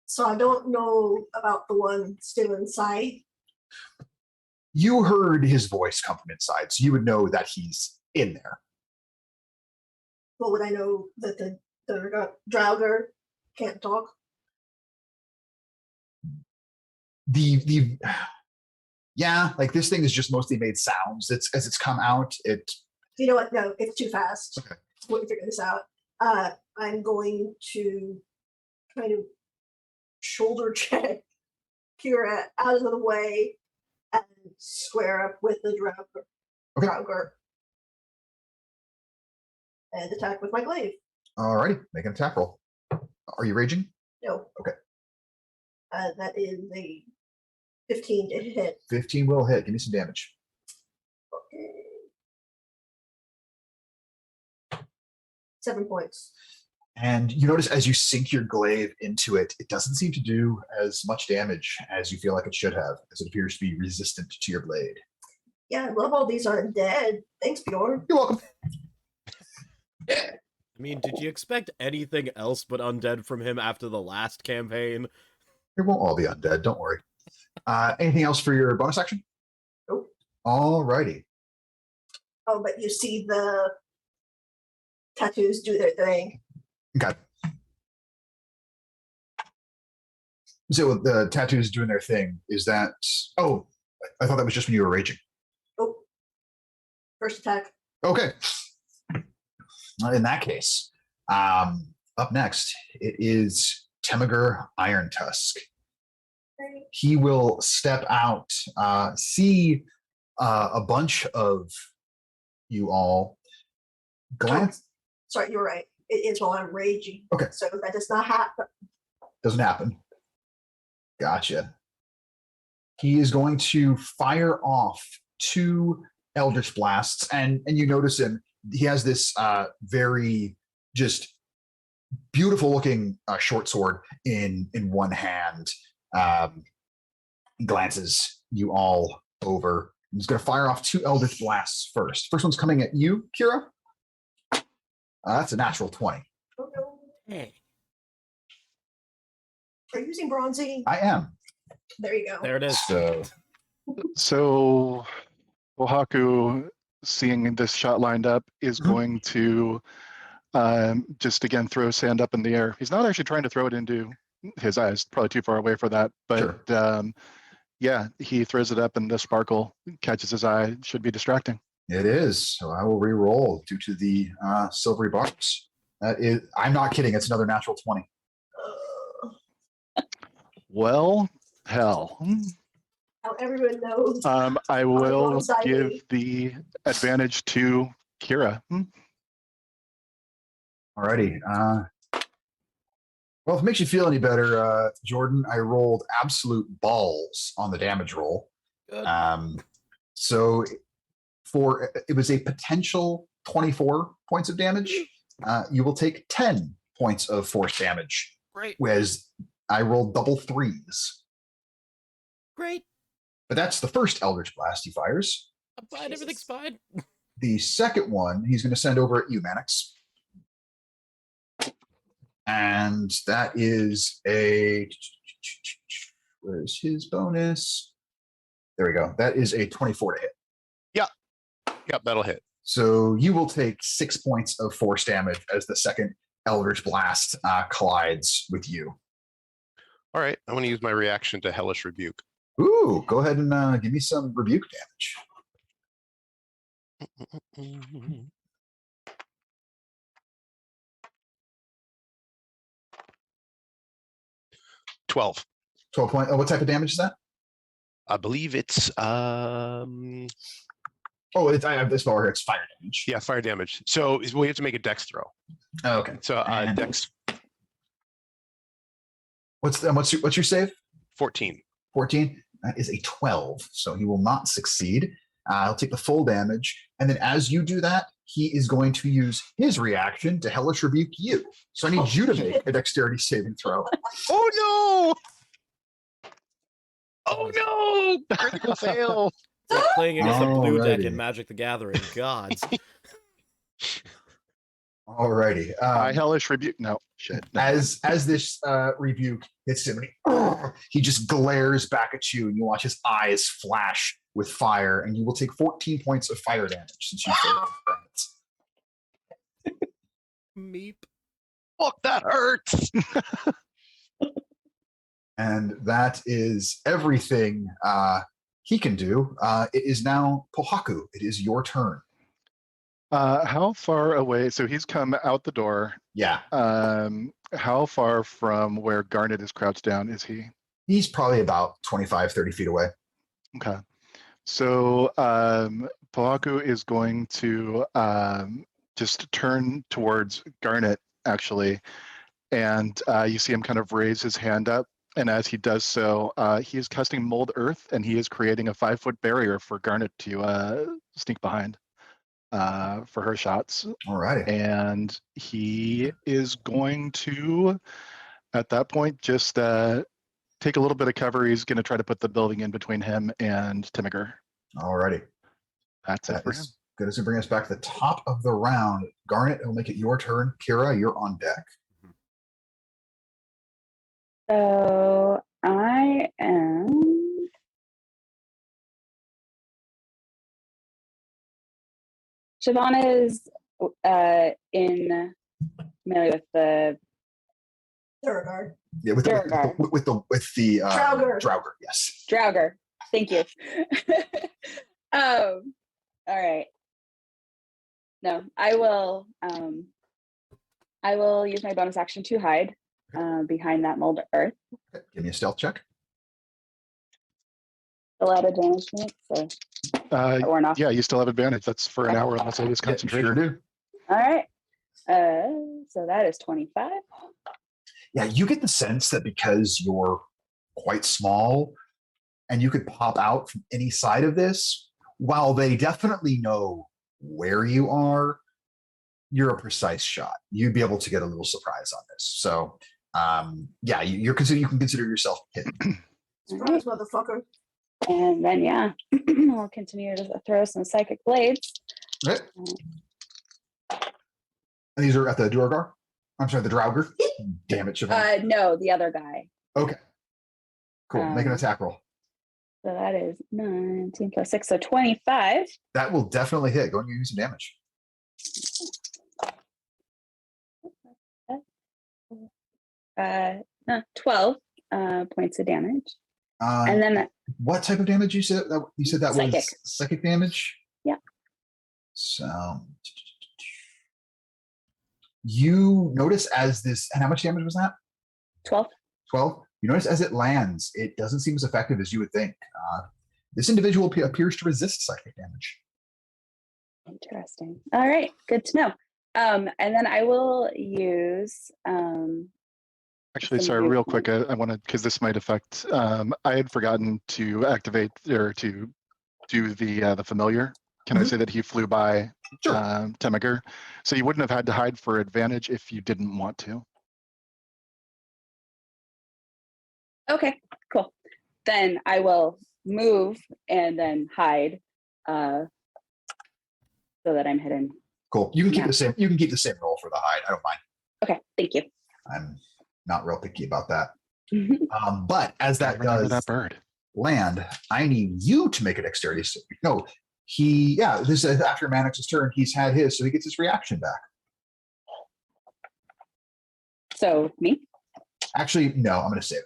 So I don't know about the one still inside. You heard his voice come from inside, so you would know that he's in there. What would I know that the Draugr can't talk? Yeah, like this thing is just mostly made sounds. It's as it's come out. You know what? No, it's too fast. Okay. We'll figure this out. I'm going to kind of shoulder check Kira out of the way and square up with the Draugr. Okay. Draugr. And attack with my glaive. Alrighty, make an attack roll. Are you raging? No. Okay. That is a 15 to hit. 15 will hit. Give me some damage. Okay. 7 points. And you notice as you sink your glaive into it, it doesn't seem to do as much damage as you feel like it should have, as it appears to be resistant to your blade. Yeah, I love all these undead. Thanks, Bjorn. You're welcome. I mean, did you expect anything else but undead from him after the last campaign? It won't all be undead, don't worry. Anything else for your bonus action? Nope. Alrighty. Oh, but you see the tattoos do their thing. Okay. So the tattoos doing their thing, is that... Oh, I thought that was just when you were raging. Oh. First attack. Okay. In that case, up next, it is Temugr Irontusk. He will step out, see a bunch of you all glance. Sorry, you're right. It is while I'm raging. Okay. So that does not happen. Doesn't happen. Gotcha. He is going to fire off 2 Eldritch Blasts, and you notice him. He has this very just beautiful looking short sword in one hand. He glances you all over. He's going to fire off 2 Eldritch Blasts first. First one's coming at you, Kira. That's a natural 20. Oh, no. Hey. Are you using bronzy? I am. There you go. There it is. So Ohaku, seeing this shot lined up, is going to just again throw sand up in the air. He's not actually trying to throw it into his eyes, probably too far away for that. But yeah, he throws it up and the sparkle catches his eye. Should be distracting. It is. So I will re-roll due to the silvery barbs. I'm not kidding. It's another natural 20. Well, hell. How everyone knows. I will alongside give me. the advantage to Kira. Alrighty. Well, if it makes you feel any better, Jordan, I rolled absolute balls on the damage roll. Good. So it was a potential 24 points of damage. You will take 10 points of force damage, Great. whereas I rolled double 3s. Great. But that's the first Eldritch Blast he fires. I'm fine. Everything's Jesus. fine. The second one, he's going to send over at you, Mannix. And that is a... Where's his bonus? There we go. That is a 24 to hit. Yep, that'll hit. So you will take 6 points of force damage as the second Eldritch Blast collides with you. All right, I'm going to use my reaction to Hellish Rebuke. Ooh, go ahead and give me some rebuke damage. 12. 12 point. What type of damage is that? I believe it's Oh, I have this bar here. It's fire damage. yeah, fire damage. So we have to make a dex throw. Oh, okay. So And dex what's your save? 14. 14. That is a 12. So he will not succeed. He'll take the full damage. And then as you do that, he is going to use his reaction to Hellish Rebuke you. So I need you to make a dexterity saving throw. Oh no! Oh no! Critical fail. It's like playing against a blue deck Alrighty. in Magic the Gathering. Gods. Alrighty. I hellish rebuke. No, shit. No. As this rebuke hits him, and he just glares back at you, and you watch his eyes flash with fire, and you will take 14 points of fire damage since you failed. Meep. Fuck, that hurts. And that is everything he can do. It is now Pohaku. It is your turn. How far away? So he's come out the door. Yeah, How far from where Garnet is crouched down is he? he's probably about 25, 30 feet away. Okay. So Pohaku is going to just turn towards Garnet, actually. And you see him kind of raise his hand up. And as he does so, he is casting Mold Earth, and he is creating a 5-foot barrier for Garnet to sneak behind for her shots. Alrighty. And he is going to, at that point, just take a little bit of cover. He's going to try to put the building in between him and Timiger. Alrighty. That's it That for him. is good as to bring us back to the top of the round. Garnet, it'll make it your turn. Kira, you're on deck. So I am. Siobhan is in melee with the Duragard. Yeah, with Durgar. the Draugr. Draugr, yes. Draugr. Thank you. All right. No, I will use my bonus action to hide behind that mold earth. Okay, give me a stealth check. A lot of damage to it, so or not. Yeah, you still have advantage. That's for an hour unless I use Yeah, concentration. sure do. All right. So that is 25. Yeah, you get the sense that because you're quite small and you could pop out from any side of this, while they definitely know where you are, you're a precise shot. You'd be able to get a little surprise on this. So, yeah, you can consider yourself hidden. Surprise, motherfucker. And then, yeah, we'll continue to throw some psychic blades. Okay. And these are at the Durgar? I'm sorry, the Draugr? Damn it, Siobhan. No, the other guy. Okay. Cool. Make an attack roll. So that is 19 plus 6, so 25. That will definitely hit. Go and give you some damage. No, 12 points of damage. And then What type of damage you said? You said that Psychic. was psychic damage? Yeah. So you notice as this, and how much damage was that? 12. 12. You notice as it lands, it doesn't seem as effective as you would think. This individual appears to resist psychic damage. Interesting. All right, good to know. And then I will use Actually, some sorry, new- real quick, I want to, because this might affect, I had forgotten to activate or to do the familiar. Can I Mhm. say that he flew by Sure. Temiger? So you wouldn't have had to hide for advantage if you didn't want to. Okay, cool. Then I will move and then hide so that I'm hidden. Cool. You can keep Yeah. the same. You can keep the same roll for the hide. I don't mind. Okay, thank you. I'm not real picky about that. But as that Remember does that bird. land, I need you to make a dexterity. No, this is after Mannix's turn. He's had his, so he gets his reaction back. So me? Actually, no, I'm going to save it.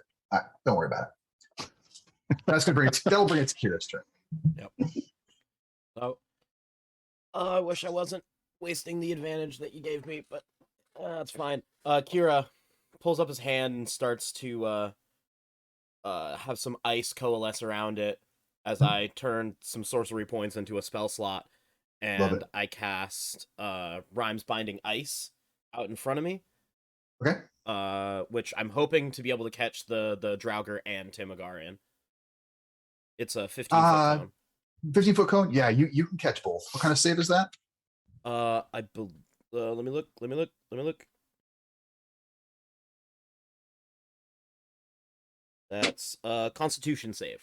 Don't worry about it. That's going to bring it. That'll bring it to Kira's turn. So, I wish I wasn't wasting the advantage that you gave me, but that's fine. Kira pulls up his hand and starts to have some ice coalesce around it as I turn some sorcery points into a spell slot, Love and it. I cast Rhymes Binding Ice out in front of me. Okay. Which I'm hoping to be able to catch the Draugr and Timigar in. It's a 15-foot cone. 15-foot cone. Yeah, you can catch both. What kind of save is that? Let me look. That's Constitution save.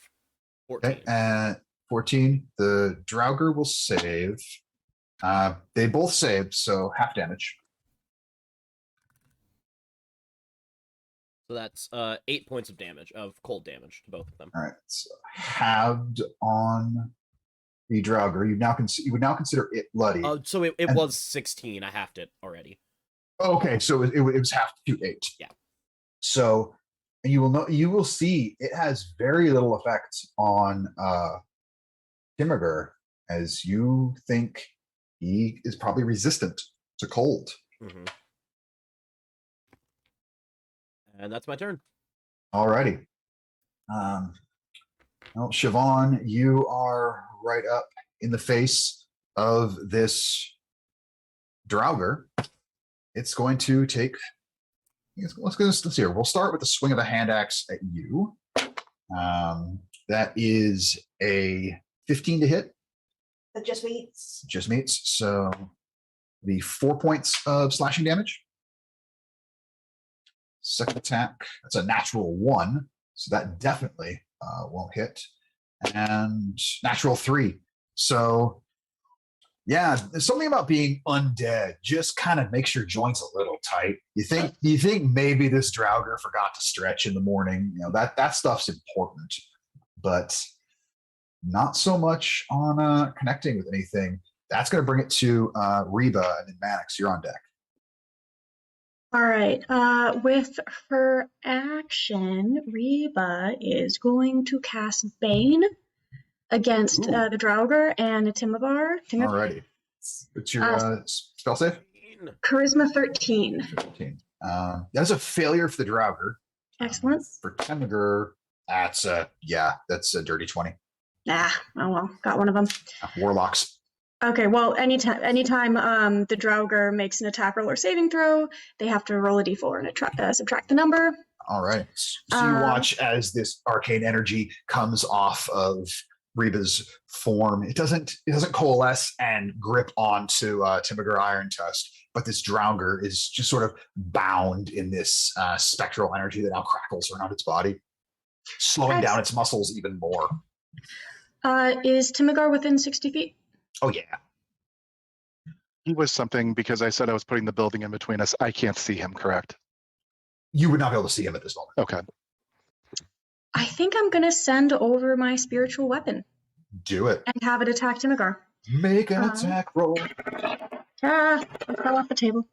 14. Okay, 14. The Draugr will save. They both save, so half damage. So that's 8 points of damage, of cold damage to both of them. All right, so halved on the Draugr. You would now consider it bloody. So it was 16. I halved it already. Okay, so it was half to 8. Yeah. So, and you will see it has very little effect on Timigur, as you think he is probably resistant to cold. Mm-hmm. And that's my turn. Alrighty. Well, Siobhan, you are right up in the face of this Draugr. It's going to take. Let's see here. We'll start with the swing of the hand axe at you. That is a 15 to hit. That just meets. Just meets. So the 4 points of slashing damage. Second attack, that's a natural 1, so that definitely won't hit. And natural 3. So yeah, there's something about being undead just kind of makes your joints a little tight. You think maybe this Draugr forgot to stretch in the morning. You know, that stuff's important, but not so much on connecting with anything. That's going to bring it to Reba, and then Mannix, you're on deck. All right. With her action, Reba is going to cast Bane against the Draugr and Timibar. Alrighty. What's your spell save? Charisma 13. 13. That's a failure for the Draugr. Excellent. For Timigur, that's a dirty 20. Oh well, got one of them. Warlocks. Okay, well, anytime the Draugr makes an attack roll or saving throw, they have to roll a d4 and subtract the number. All right. So you watch as this arcane energy comes off of Reba's form. It doesn't coalesce and grip onto Timigur Iron Tusk, but this Draugr is just sort of bound in this spectral energy that now crackles around its body, slowing down its muscles even more. Is Timigur within 60 feet? Oh, yeah. He was something because I said I was putting the building in between us. I can't see him, correct? You would not be able to see him at this moment. Okay. I think I'm going to send over my spiritual weapon. Do it. And have it attack Timigur. Make an attack roll. It fell off the table.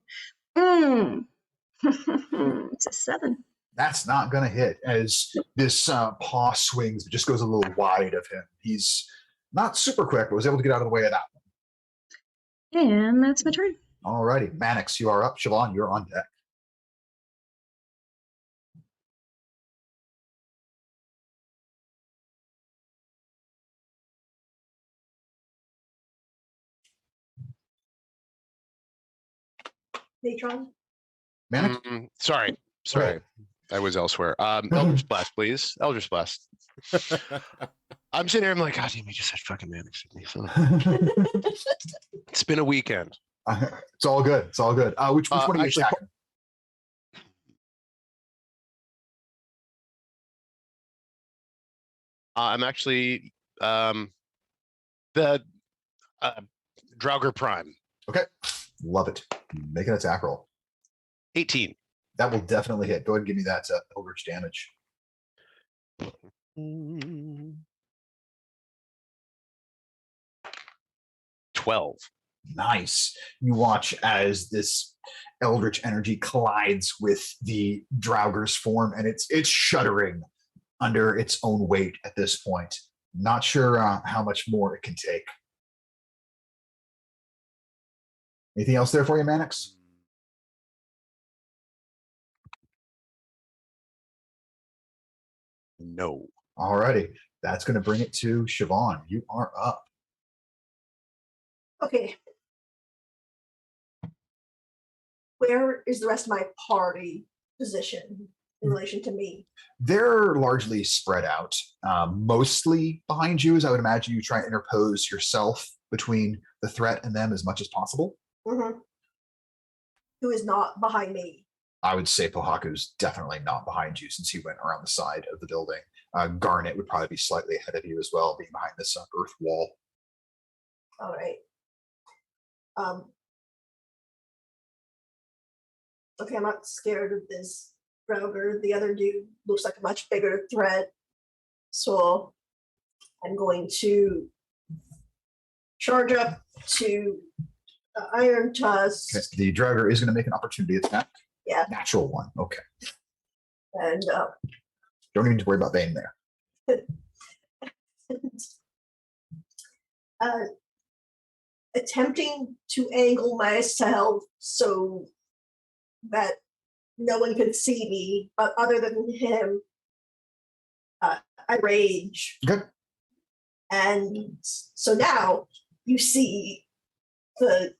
It's a 7. That's not going to hit as this paw swings, but just goes a little wide of him. He's not super quick, but was able to get out of the way of that one. And that's my turn. All righty. Mannix, you are up. Siobhan, you're on deck. Natron. Mannix? Sorry. ahead. I was elsewhere. Eldritch Blast, please. Eldritch Blast. I'm sitting here, I'm like, God damn, you just said fucking Mannix. It's been a weekend. It's all good. It's all good. Which one are you actually, attacking? I'm actually the Draugr Prime. Okay. Love it. Make an attack roll. 18. That will definitely hit. Go ahead and give me that Eldritch damage. 12. Nice. You watch as this eldritch energy collides with the Draugr's form, and it's shuddering under its own weight at this point. Not sure how much more it can take. Anything else there for you, Mannix? No. Alrighty. That's going to bring it to Siobhan. You are up. Okay. Where is the rest of my party position? in relation to me? They're largely spread out, mostly behind you, as I would imagine you try and interpose yourself between the threat and them as much as possible. Mm-hmm. Who is not behind me? I would say Pohaku's definitely not behind you since he went around the side of the building. Garnet would probably be slightly ahead of you as well, being behind this earth wall. All right. Okay, I'm not scared of this Browger. The other dude looks like a much bigger threat. So I'm going to charge up to Iron Tusk. Okay. The Draugar is going to make an opportunity attack. Yeah. Natural one. Okay. And Don't need to worry about Bane there. attempting to angle myself so that no one could see me, but other than him, I rage. Okay. And so now you see the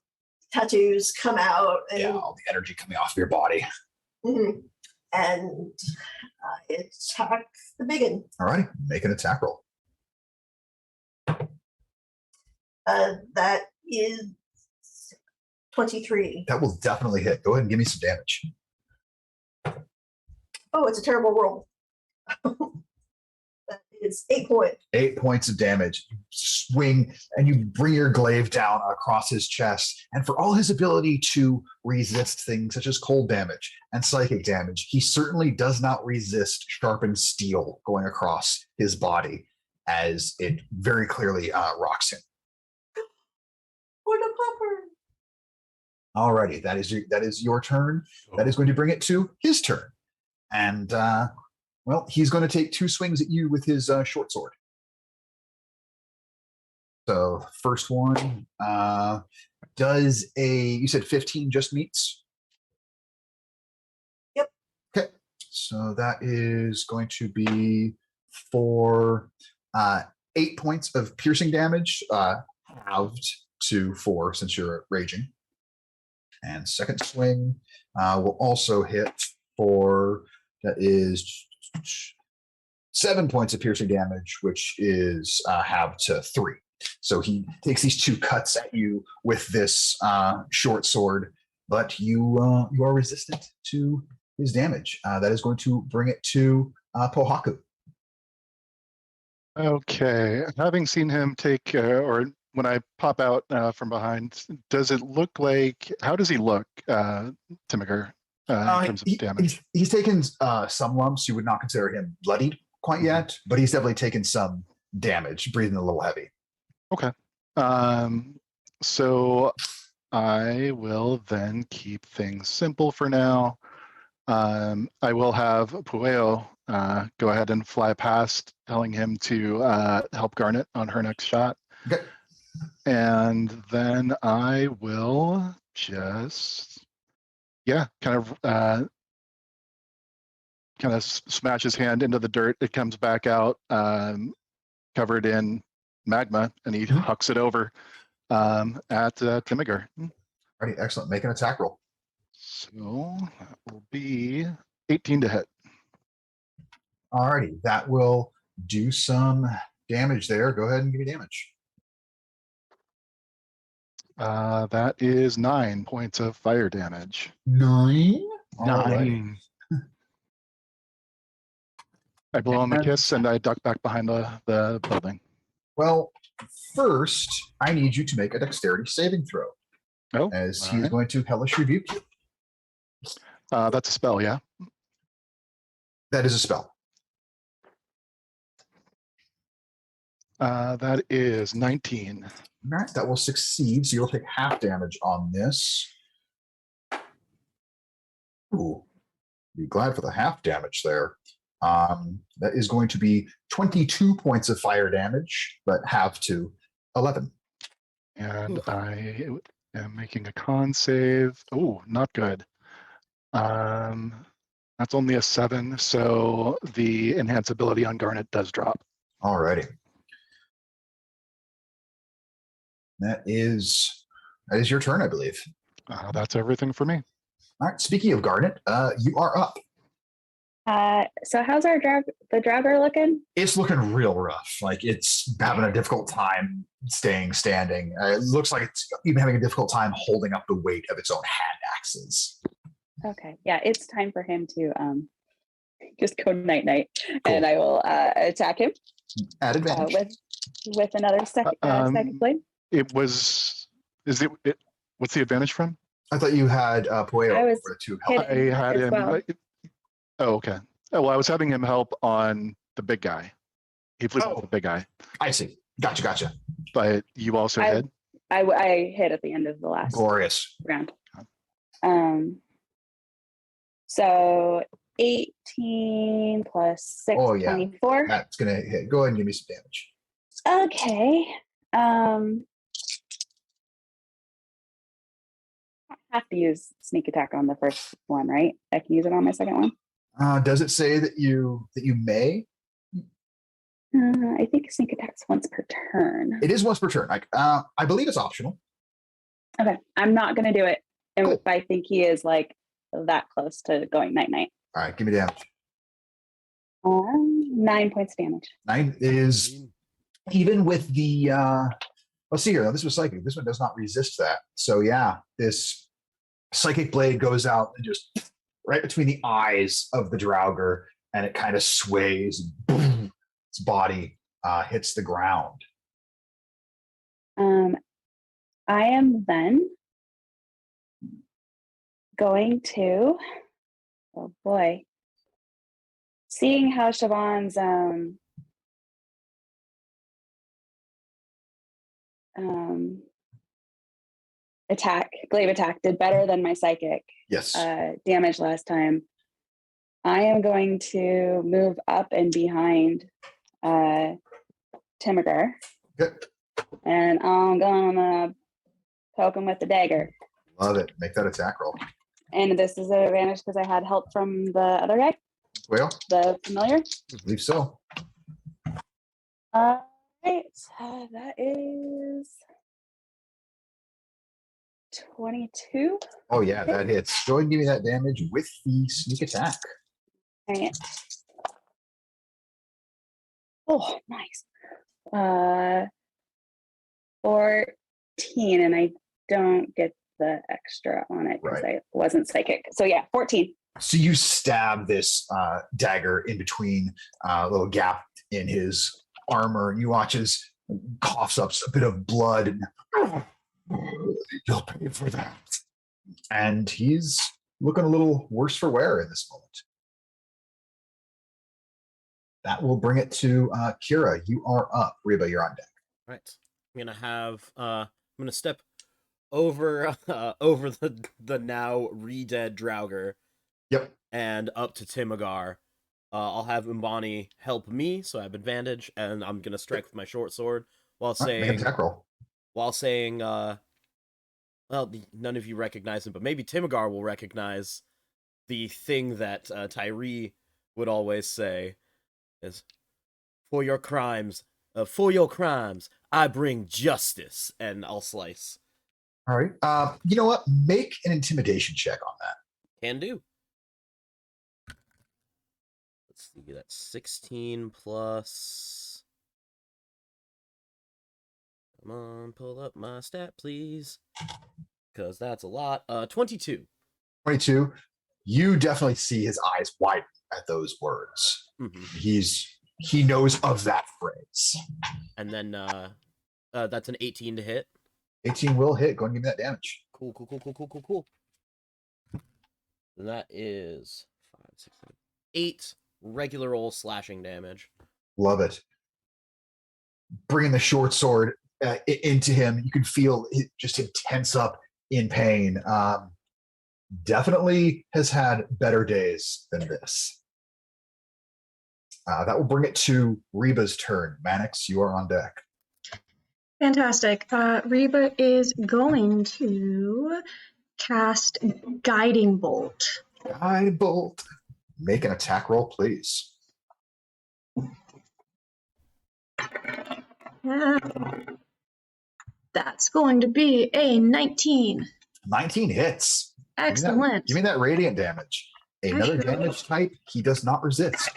tattoos come out and, Yeah, all the energy coming off of your body. Mhm. And attack the biggin. All right. Make an attack roll. That is 23. That will definitely hit. Go ahead and give me some damage. Oh, it's a terrible roll. That is 8 points. 8 points of damage. You swing and you bring your glaive down across his chest. And for all his ability to resist things such as cold damage and psychic damage, he certainly does not resist sharpened steel going across his body as it very clearly rocks him. For the popper. Alrighty, that is your turn. That is going to bring it to his turn. And well, he's going to take 2 swings at you with his short sword. So first one does you said 15 just meets? Yep. Okay, so that is going to be for 8 points of piercing damage, halved to 4 since you're raging. And second swing will also hit for, that is 7 points of piercing damage, which is halved to 3. So he takes these 2 cuts at you with this short sword, but you are resistant to his damage. That is going to bring it to Pohaku. Okay, having seen him take, or when I pop out from behind, does it look like, how does he look, Timiger, in terms of damage? He's taken some lumps. You would not consider him bloodied quite yet, but he's definitely taken some damage, breathing a little heavy. Okay. So I will then keep things simple for now. I will have Pueo go ahead and fly past, telling him to help Garnet on her next shot. Okay. And then I will just, kind of smash his hand into the dirt. It comes back out covered in magma, and he hucks it over at Timiger. Alrighty, excellent. Make an attack roll. So that will be 18 to hit. Alrighty, that will do some damage there. Go ahead and give me damage. That is 9 points of fire damage. 9? 9. I blow him a kiss and I duck back behind the building. Well, first, I need you to make a dexterity saving throw, Oh, as all he's right. going to hellish rebuke you. That's a spell, yeah. That is a spell. That is 19. All right, that will succeed. So you'll take half damage on this. Ooh, be glad for the half damage there. That is going to be 22 points of fire damage, but half to 11. And I am making a con save. Oh, not good. That's only a 7, so the enhanceability on Garnet does drop. Alrighty. That is your turn, I believe. That's everything for me. All right. Speaking of Garnet, you are up. So how's the Draugr looking? It's looking real rough. Like it's having a difficult time staying standing. It looks like it's even having a difficult time holding up the weight of its own hand axes. Okay, yeah, it's time for him to just go night night, Cool. and I will attack him At advantage. with another second blade. It was. What's the advantage from? I thought you had Pueo I was over to hit- help. I had as him. well. Oh, okay. Oh, well, I was having him help on the big guy. He flew Oh. the big guy, I see. Gotcha. but you also I- hit. I hit at the end of the last Glorious. round. So 18 plus 6, Oh, yeah. 24. That's gonna hit. Go ahead and give me some damage. Okay. I have to use sneak attack on the first one, right? I can use it on my second one. Does it say that you may? I think sneak attack's once per turn. It is once per turn. I believe it's optional. Okay, I'm not gonna do it Cool. if I think he is like that close to going night night. All right, give me damage. 9 points damage. 9 is even with the. Let's see here. Now, this was psychic. This one does not resist that. So yeah, this psychic blade goes out and just right between the eyes of the Draugr, and it kind of sways. And boom, its body hits the ground. I am then going to, oh boy, seeing how Siobhan's glaive attack did better than my psychic Yes. damage last time. I am going to move up and behind Timigar, Good. and I'm gonna poke him with the dagger. Love it. Make that attack roll. And this is an advantage because I had help from the other guy, Well, the familiar. I believe so. Right, that is 22. Oh yeah, that hits. Go ahead and give me that damage with the sneak attack. Right. Oh, nice. 14, and I don't get the extra on it because I wasn't psychic. So yeah, 14. So you stab this dagger in between a little gap in his armor, and you watch as coughs up a bit of blood, and you'll pay for that. And he's looking a little worse for wear in this moment. That will bring it to Kira. You are up. Reba, you're on deck. Right. I'm gonna step over over the now re-dead Draugr Yep. and up to Timigar. I'll have Umbani help me, so I have advantage, and I'm gonna strike with my short sword while All right, make an saying attack roll. well, none of you recognize him, but maybe Timigar will recognize the thing that Tyree would always say is, for your crimes, I bring justice, and I'll slice. All right. You know what? Make an intimidation check on that. Can do. Let's see, that's 16 plus. Come on, pull up my stat, please. Because that's a lot. 22. 22. You definitely see his eyes widen at those words. Mm-hmm. He knows of that phrase. And then that's an 18 to hit. 18 will hit. Go and give me that damage. Cool. And that is 5, 6, 7, 8 regular old slashing damage. Love it. Bringing the short sword into him, you can feel it just him tense up in pain. Definitely has had better days than this. That will bring it to Reba's turn. Mannix, you are on deck. Fantastic. Reba is going to cast Guiding Bolt. Guide bolt. Make an attack roll, please. That's going to be a 19. 19 hits. Excellent. Give me that radiant damage. Another Actually- damage type he does not resist.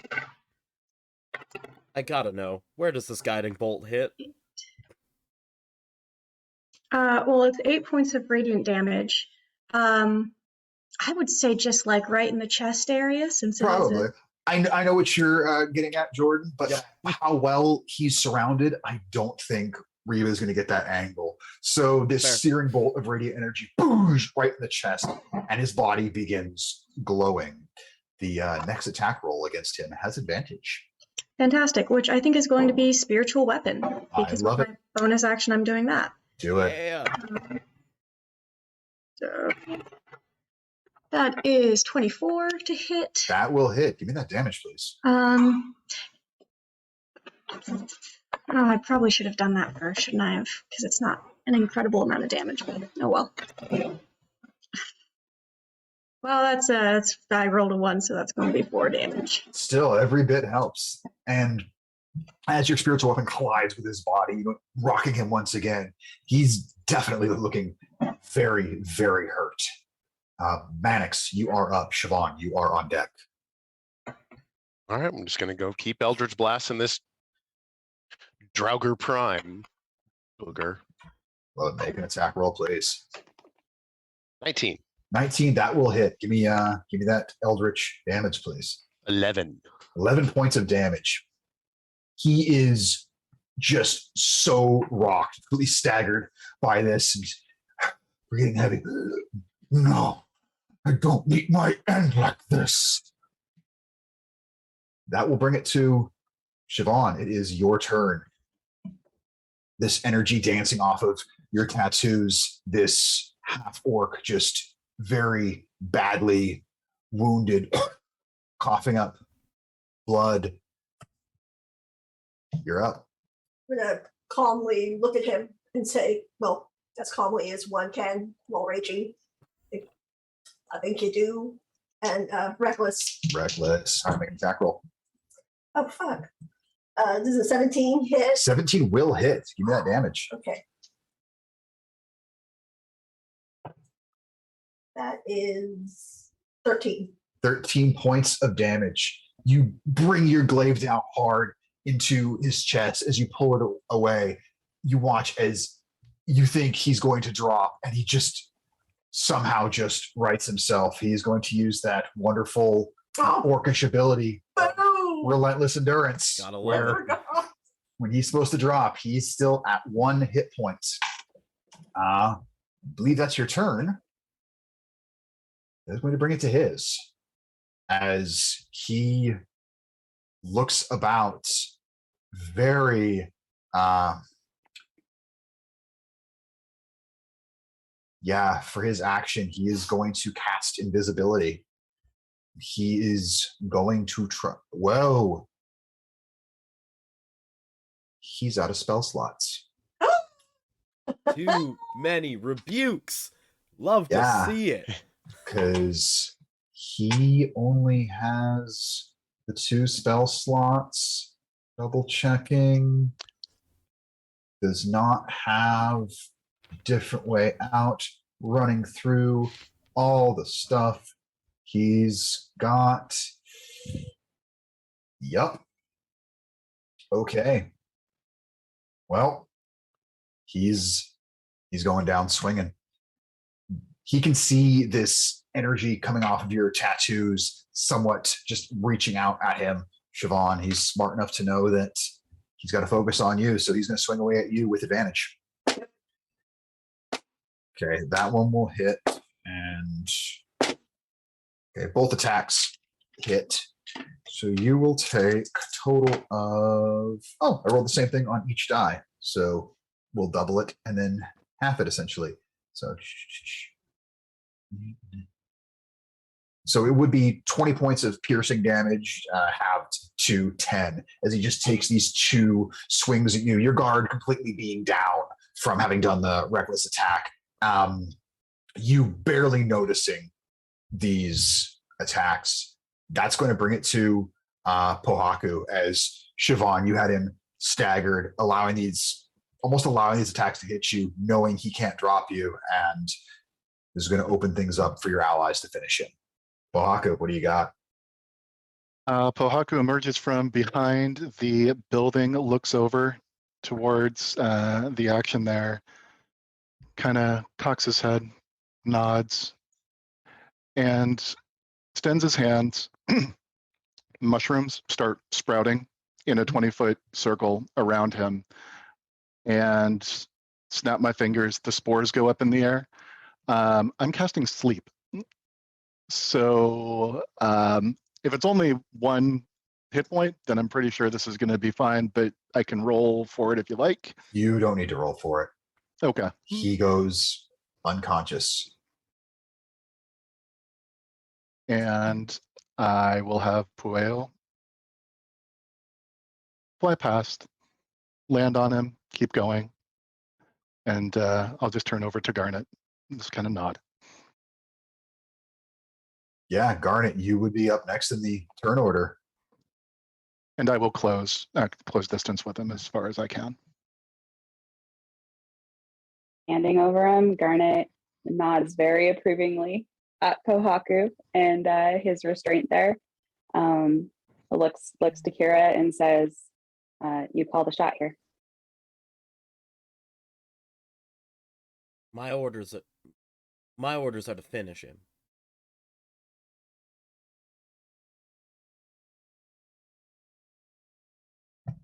I gotta know, where does this guiding bolt hit? Well, it's 8 points of radiant damage. I would say just like right in the chest area, since it is Probably. I know what you're getting at, Jordan, but Yep. how well he's surrounded, I don't think Reva is going to get that angle. So this Fair. searing bolt of radiant energy boosh, right in the chest, and his body begins glowing. The next attack roll against him has advantage. fantastic, which I think is going to be spiritual weapon because love with my bonus action, I'm doing that. Do it. Yeah. So that is 24 to hit. That will hit. Give me that damage, please. Oh, I probably should have done that first, shouldn't I have? Because it's not an incredible amount of damage, but oh well. Well, that's I rolled a 1, so that's going to be 4 damage. Still, every bit helps. And as your spiritual weapon collides with his body, rocking him once again, he's definitely looking very, very hurt. Mannix, you are up. Siobhan, you are on deck. All right, I'm just gonna go keep Eldritch Blast in this Draugr Prime booger. Well, make an attack roll, please. 19, 19, that will hit. Give me that Eldritch damage, please. 11. 11 points of damage. He is just so rocked, completely staggered by this. He's breathing heavy. No, I don't meet my end like this. That will bring it to Siobhan. It is your turn. This energy dancing off of your tattoos, this half orc just very badly wounded, coughing up blood. You're up. I'm gonna calmly look at him and say, well, as calmly as one can while raging. I think you do. And reckless. Reckless. All right, make an attack roll. Oh fuck. This is a 17 hit. 17 will hit. Give me that damage. Okay. That is 13. 13 points of damage. You bring your glaive down hard into his chest as you pull it away. You watch as you think he's going to drop, and he just somehow just rights himself. He is going to use that wonderful Oh, orcish ability, boom! relentless endurance, Gotta love where it. when he's supposed to drop, he's still at 1 hit point. I believe that's your turn. That's going to bring it to his as he looks about very for his action, he is going to cast invisibility. He is going to try. Whoa. He's out of spell slots. Too many rebukes. Love Yeah. to see it. Because he only has the 2 spell slots. Double checking. Does not have different way out, running through all the stuff he's got. Yup. Okay. Well, he's going down swinging. He can see this energy coming off of your tattoos, somewhat just reaching out at him. Siobhan, he's smart enough to know that he's got to focus on you, so he's going to swing away at you with advantage. Okay, that one will hit, and okay, both attacks hit. So you will take a total of, I rolled the same thing on each die, so we'll double it and then half it essentially. So it would be 20 points of piercing damage, halved to 10, as he just takes these 2 swings at you. Your guard completely being down from having done the reckless attack. You barely noticing these attacks. That's going to bring it to Pohaku, as Siobhan, you had him staggered, almost allowing these attacks to hit you, knowing he can't drop you, and this is going to open things up for your allies to finish him. Bohaku, what do you got? Pohaku emerges from behind the building, looks over towards the action there, kind of cocks his head, nods, and extends his hands. Mushrooms start sprouting in a 20-foot circle around him, and snap my fingers. The spores go up in the air. I'm casting sleep. So if it's only one hit point, then I'm pretty sure this is going to be fine, but I can roll for it if you like. You don't need to roll for it. Okay. He goes unconscious. And I will have Pueo fly past, land on him, keep going. And I'll just turn over to Garnet and just kind of nod. Yeah, Garnet, you would be up next in the turn order. And I will close distance with him as far as I can. Handing over him, Garnet nods very approvingly at Pohaku and his restraint there. Looks to Kira and says, "You call the shot here." My orders are to finish him.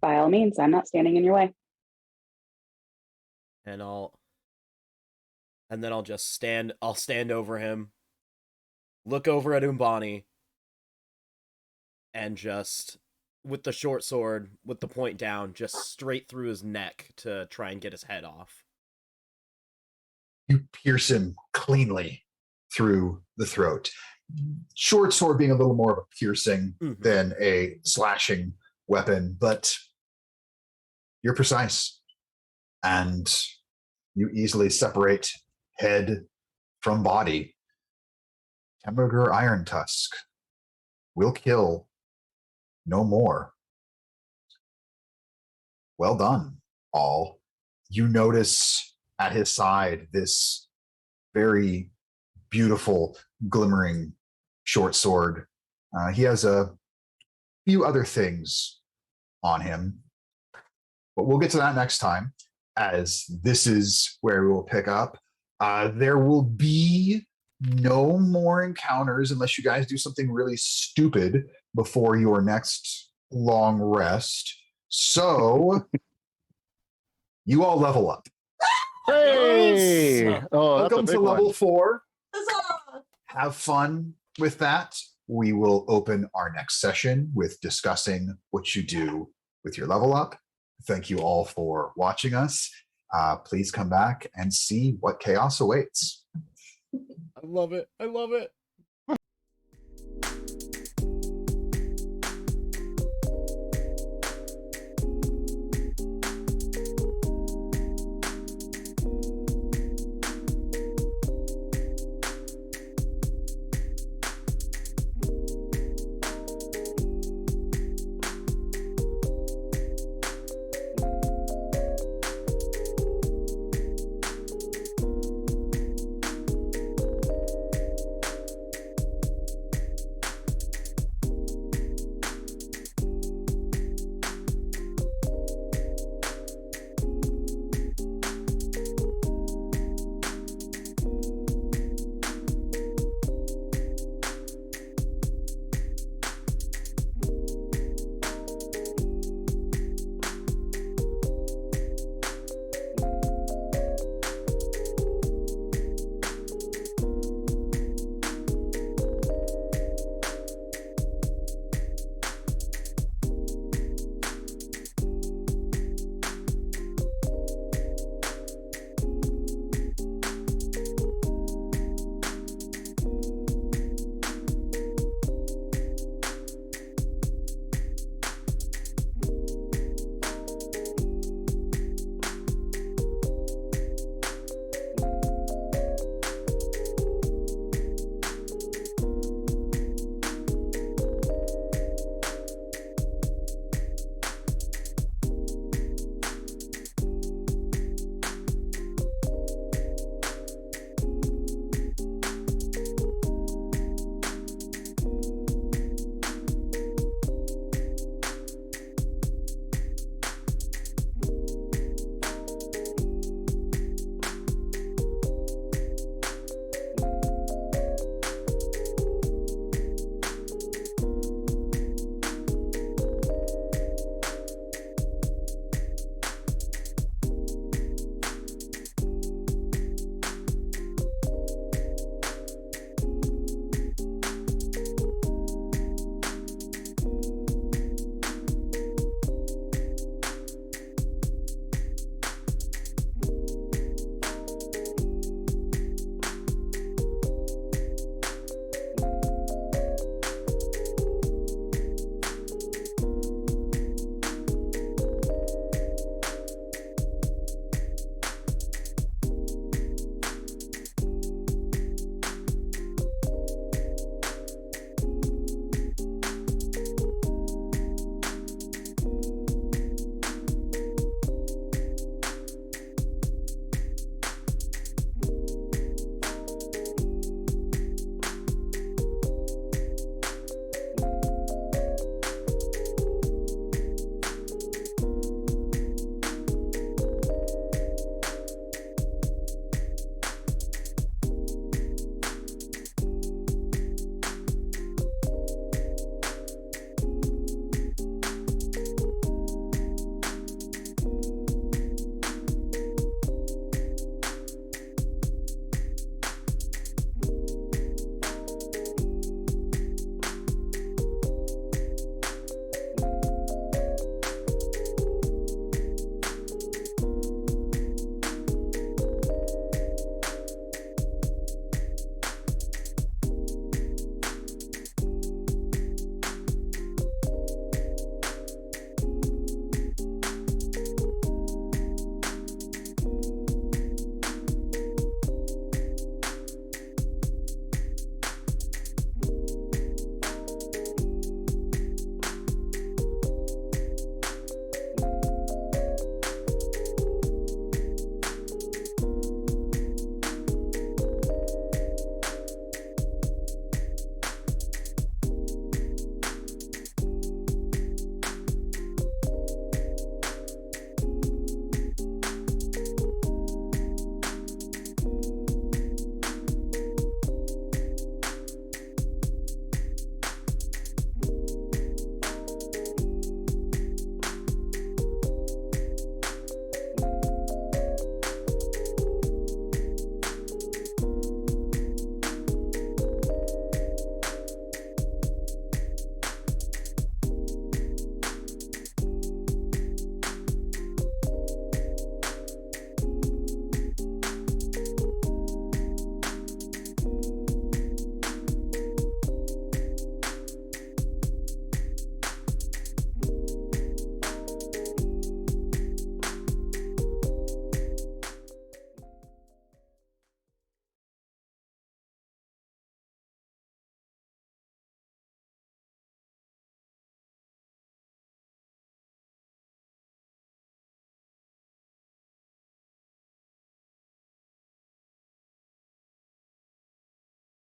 By all means, I'm not standing in your way. And then I'll just stand over him, look over at Umbani, and just, with the short sword, with the point down, just straight through his neck to try and get his head off. You pierce him cleanly through the throat. Short sword being a little more of a piercing than a slashing weapon, but you're precise. And you easily separate head from body. Temurger Iron Tusk will kill no more. Well done, all. You notice at his side this very beautiful, glimmering short sword. He has a few other things on him, but we'll get to that next time, as this is where we will pick up. There will be no more encounters unless you guys do something really stupid before your next long rest. So you all level up. Hey! Yes! Oh, that's a Welcome big to one. level 4. Huzzah! Have fun with that. We will open our next session with discussing what you do with your level up. Thank you all for watching us. Please come back and see what chaos awaits. I love it.